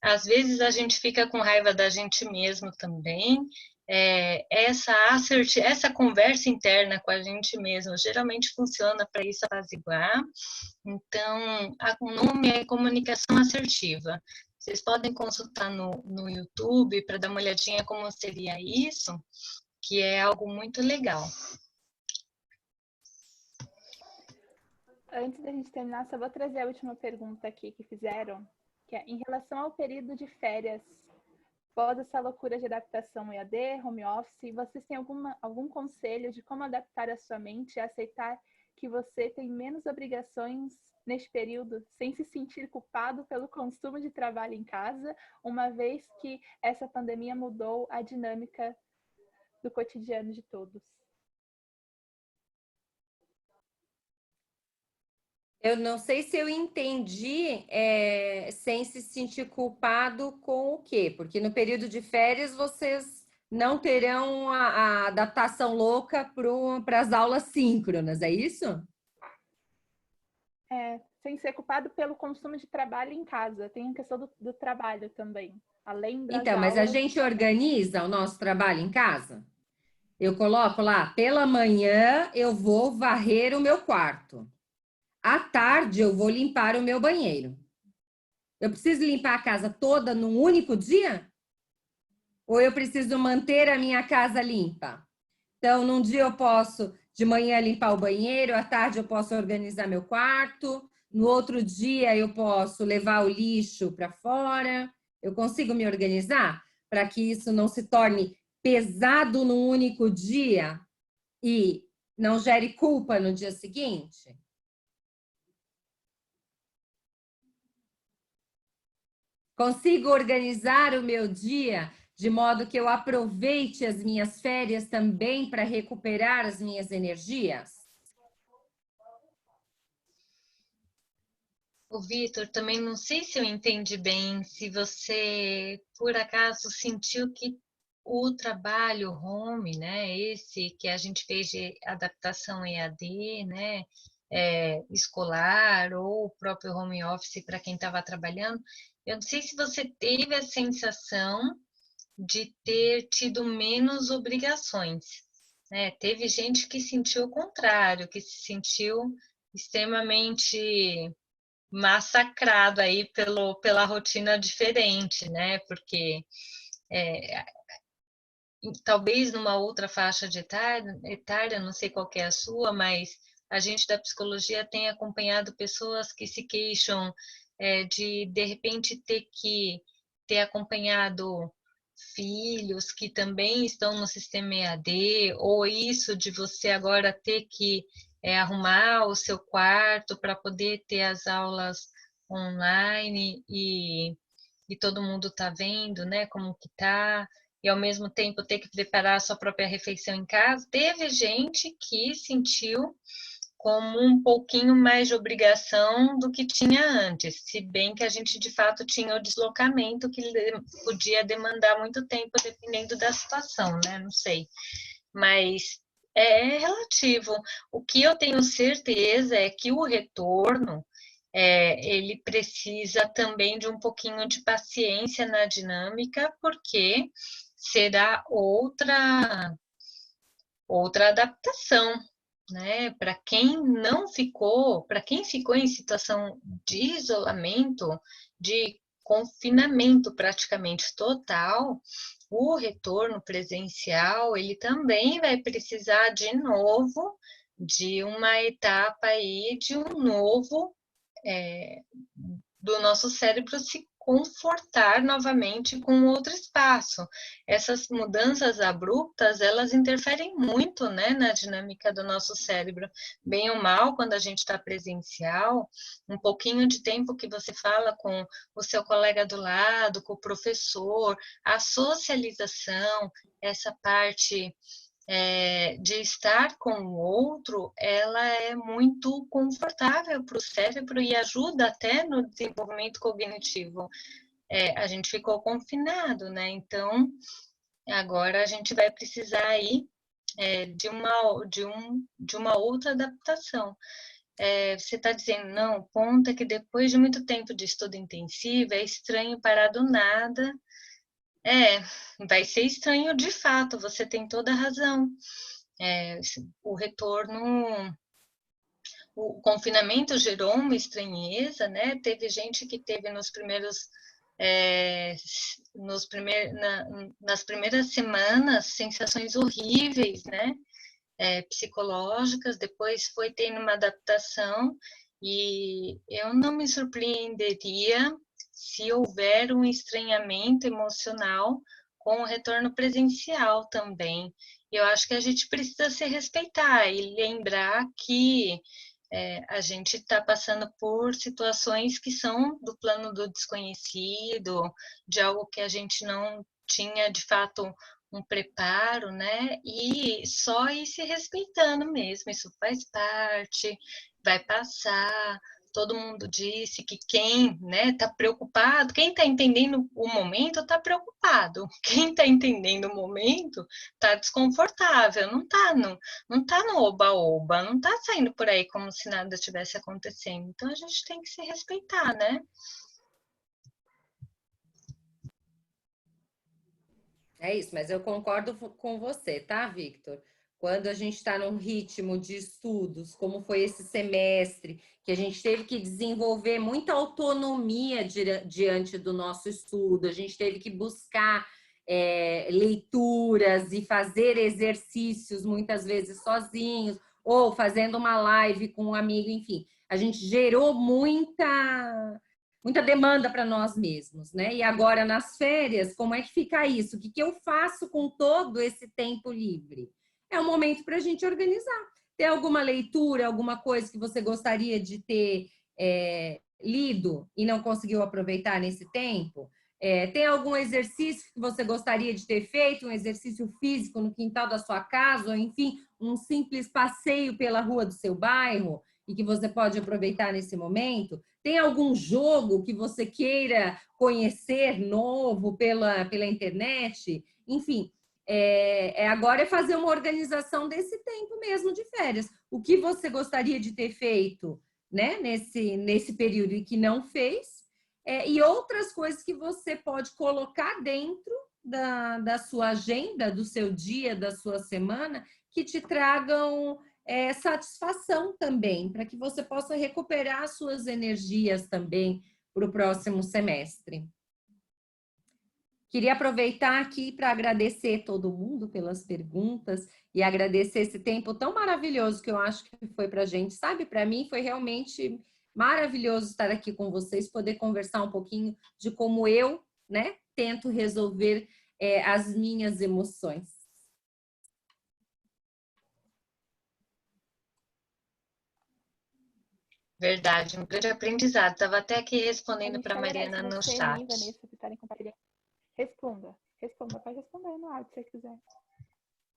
Às vezes, a gente fica com raiva da gente mesmo também. Essa conversa interna com a gente mesmo geralmente funciona para isso apaziguar. Então, o nome é comunicação assertiva. Vocês podem consultar no YouTube para dar uma olhadinha como seria isso, que é algo muito legal. Antes da gente terminar, só vou trazer a última pergunta aqui que fizeram, que é em relação ao período de férias. Após essa loucura de adaptação EAD, home office, vocês têm algum conselho de como adaptar a sua mente e aceitar que você tem menos obrigações neste período, sem se sentir culpado pelo consumo de trabalho em casa, uma vez que essa pandemia mudou a dinâmica do cotidiano de todos? Eu não sei se eu entendi, sem se sentir culpado com o quê? Porque no período de férias vocês não terão a adaptação louca para as aulas síncronas, é isso? Sem ser culpado pelo consumo de trabalho em casa. Tem a questão do trabalho também, além das Então, mas a aulas. gente organiza o nosso trabalho em casa? Eu coloco lá, pela manhã eu vou varrer o meu quarto. À tarde eu vou limpar o meu banheiro. Eu preciso limpar a casa toda num único dia? Ou eu preciso manter a minha casa limpa? Então, num dia eu posso de manhã limpar o banheiro, à tarde eu posso organizar meu quarto, no outro dia eu posso levar o lixo para fora. Eu consigo me organizar para que isso não se torne pesado num único dia e não gere culpa no dia seguinte? Consigo organizar o meu dia de modo que eu aproveite as minhas férias também para recuperar as minhas energias? O Vitor, também não sei se eu entendi bem, se você, por acaso, sentiu que o trabalho home, né, esse que a gente fez de adaptação EAD, né, escolar, ou o próprio home office para quem estava trabalhando, eu não sei se você teve a sensação de ter tido menos obrigações, né? Teve gente que sentiu o contrário, que se sentiu extremamente massacrado aí pela rotina diferente, né? Porque talvez numa outra faixa de etária, não sei qual que é a sua, mas a gente da psicologia tem acompanhado pessoas que se queixam de repente ter que ter acompanhado filhos que também estão no sistema EAD, ou isso de você agora ter que arrumar o seu quarto para poder ter as aulas online e todo mundo está vendo, né, como que tá, e ao mesmo tempo ter que preparar a sua própria refeição em casa. Teve gente que sentiu como um pouquinho mais de obrigação do que tinha antes, se bem que a gente de fato tinha o deslocamento que podia demandar muito tempo dependendo da situação, né? Não sei, mas é relativo. O que eu tenho certeza é que o retorno ele precisa também de um pouquinho de paciência na dinâmica, porque será outra adaptação, né? Para quem não ficou, para quem ficou em situação de isolamento, de confinamento praticamente total, o retorno presencial, ele também vai precisar de novo de uma etapa aí, de um novo do nosso cérebro se confortar novamente com outro espaço. Essas mudanças abruptas, elas interferem muito, né, na dinâmica do nosso cérebro. Bem ou mal, quando a gente está presencial, um pouquinho de tempo que você fala com o seu colega do lado, com o professor, a socialização, essa parte de estar com o outro, ela é muito confortável para o cérebro e ajuda até no desenvolvimento cognitivo. A gente ficou confinado, né? Então, agora a gente vai precisar aí de uma outra adaptação. Você está dizendo, não, o ponto é que depois de muito tempo de estudo intensivo, é estranho parar do nada. Vai ser estranho de fato, você tem toda a razão. O retorno, o confinamento gerou uma estranheza, né? Teve gente que teve nas primeiras semanas sensações horríveis, né? Psicológicas, depois foi tendo uma adaptação, e eu não me surpreenderia se houver um estranhamento emocional com o retorno presencial também. Eu acho que a gente precisa se respeitar e lembrar que a gente está passando por situações que são do plano do desconhecido, de algo que a gente não tinha, de fato, um preparo, né? E só ir se respeitando mesmo, isso faz parte, vai passar. Todo mundo disse que quem está preocupado, quem está entendendo o momento está preocupado. Quem está entendendo o momento está desconfortável, não tá no oba-oba, não tá saindo por aí como se nada tivesse acontecendo. Então a gente tem que se respeitar, né? É isso, mas eu concordo com você, tá, Victor? Quando a gente está num ritmo de estudos, como foi esse semestre, que a gente teve que desenvolver muita autonomia diante do nosso estudo, a gente teve que buscar leituras e fazer exercícios, muitas vezes sozinhos, ou fazendo uma live com um amigo, enfim. A gente gerou muita demanda para nós mesmos, né? E agora nas férias, como é que fica isso? O que eu faço com todo esse tempo livre? É um momento para a gente organizar. Tem alguma leitura, alguma coisa que você gostaria de ter lido e não conseguiu aproveitar nesse tempo? Tem algum exercício que você gostaria de ter feito, um exercício físico no quintal da sua casa, ou enfim, um simples passeio pela rua do seu bairro e que você pode aproveitar nesse momento? Tem algum jogo que você queira conhecer novo pela internet? Enfim, agora é fazer uma organização desse tempo mesmo de férias. O que você gostaria de ter feito, né, nesse período e que não fez? E outras coisas que você pode colocar dentro da sua agenda, do seu dia, da sua semana, que te tragam satisfação também, para que você possa recuperar suas energias também para o próximo semestre. Queria aproveitar aqui para agradecer todo mundo pelas perguntas e agradecer esse tempo tão maravilhoso que eu acho que foi para a gente, sabe? Para mim foi realmente maravilhoso estar aqui com vocês, poder conversar um pouquinho de como eu, né, tento resolver as minhas emoções. Verdade, um grande aprendizado. Estava até aqui respondendo para a Mariana no você, chat. Vanessa, por estarem compartilhando. Responda, pode responder no áudio se você quiser.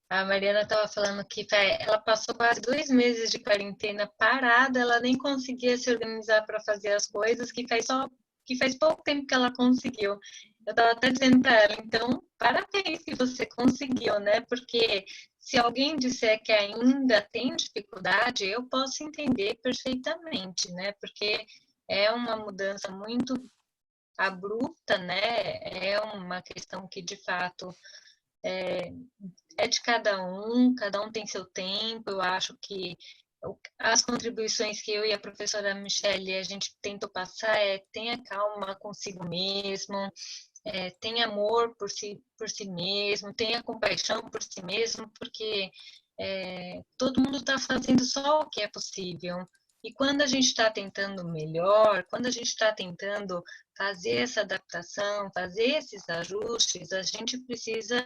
A Mariana estava falando que ela passou quase 2 meses de quarentena parada, ela nem conseguia se organizar para fazer as coisas, que faz pouco tempo que ela conseguiu. Eu estava até dizendo para ela, então, parabéns que você conseguiu, né? Porque se alguém disser que ainda tem dificuldade, eu posso entender perfeitamente, né? Porque é uma mudança muito abrupta, né? É uma questão que, de fato, é de cada um tem seu tempo. Eu acho que as contribuições que eu e a professora Michele a gente tentou passar tenha calma consigo mesmo, tenha amor por si mesmo, tenha compaixão por si mesmo, porque todo mundo está fazendo só o que é possível. E quando a gente está tentando melhor, quando a gente está tentando fazer essa adaptação, fazer esses ajustes, a gente precisa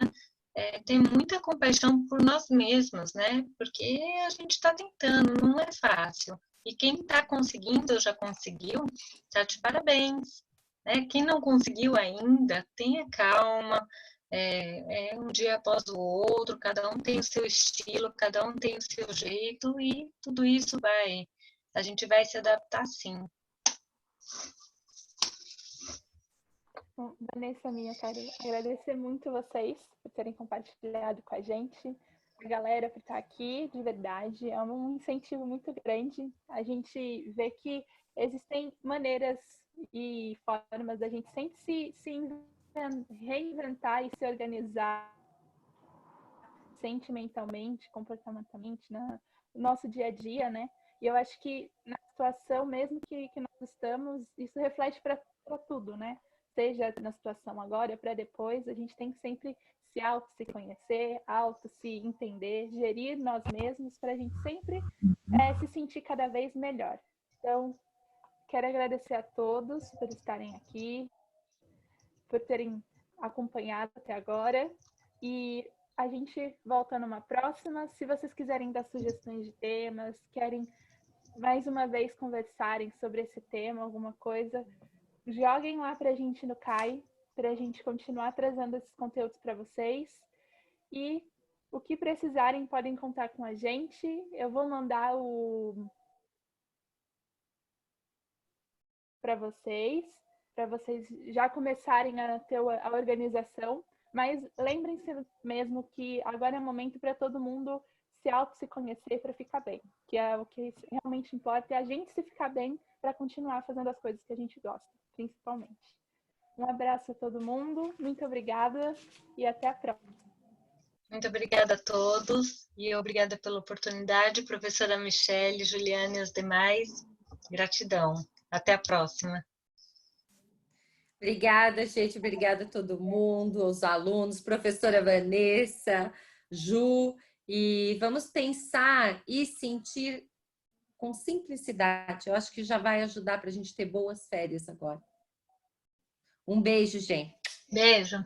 ter muita compaixão por nós mesmos, né? Porque a gente está tentando, não é fácil. E quem está conseguindo ou já conseguiu, está de parabéns. Né? Quem não conseguiu ainda, tenha calma, um dia após o outro, cada um tem o seu estilo, cada um tem o seu jeito, e tudo isso a gente vai se adaptar sim. Bom, Vanessa, eu quero agradecer muito vocês por terem compartilhado com a gente, a galera por estar aqui, de verdade, é um incentivo muito grande. A gente vê que existem maneiras e formas da gente sempre se reinventar e se organizar sentimentalmente, comportamentalmente, no nosso dia a dia, né? E eu acho que na situação mesmo que nós estamos, isso reflete para tudo, né? Seja na situação agora, para depois, a gente tem que sempre se conhecer, se entender, gerir nós mesmos, para a gente sempre se sentir cada vez melhor. Então, quero agradecer a todos por estarem aqui, por terem acompanhado até agora. E a gente volta numa próxima. Se vocês quiserem dar sugestões de temas, querem mais uma vez conversarem sobre esse tema, alguma coisa, joguem lá pra gente no CAI, pra gente continuar trazendo esses conteúdos para vocês. E o que precisarem podem contar com a gente. Eu vou mandar para vocês já começarem a ter a organização. Mas lembrem-se mesmo que agora é momento para todo mundo se conhecer para ficar bem, que é o que realmente importa, é a gente se ficar bem para continuar fazendo as coisas que a gente gosta, principalmente. Um abraço a todo mundo, muito obrigada e até a próxima. Muito obrigada a todos e obrigada pela oportunidade, professora Michele, Juliana e os demais. Gratidão. Até a próxima. Obrigada, gente. Obrigada a todo mundo, aos alunos, professora Vanessa, Ju. E vamos pensar e sentir com simplicidade. Eu acho que já vai ajudar para a gente ter boas férias agora. Um beijo, gente. Beijo.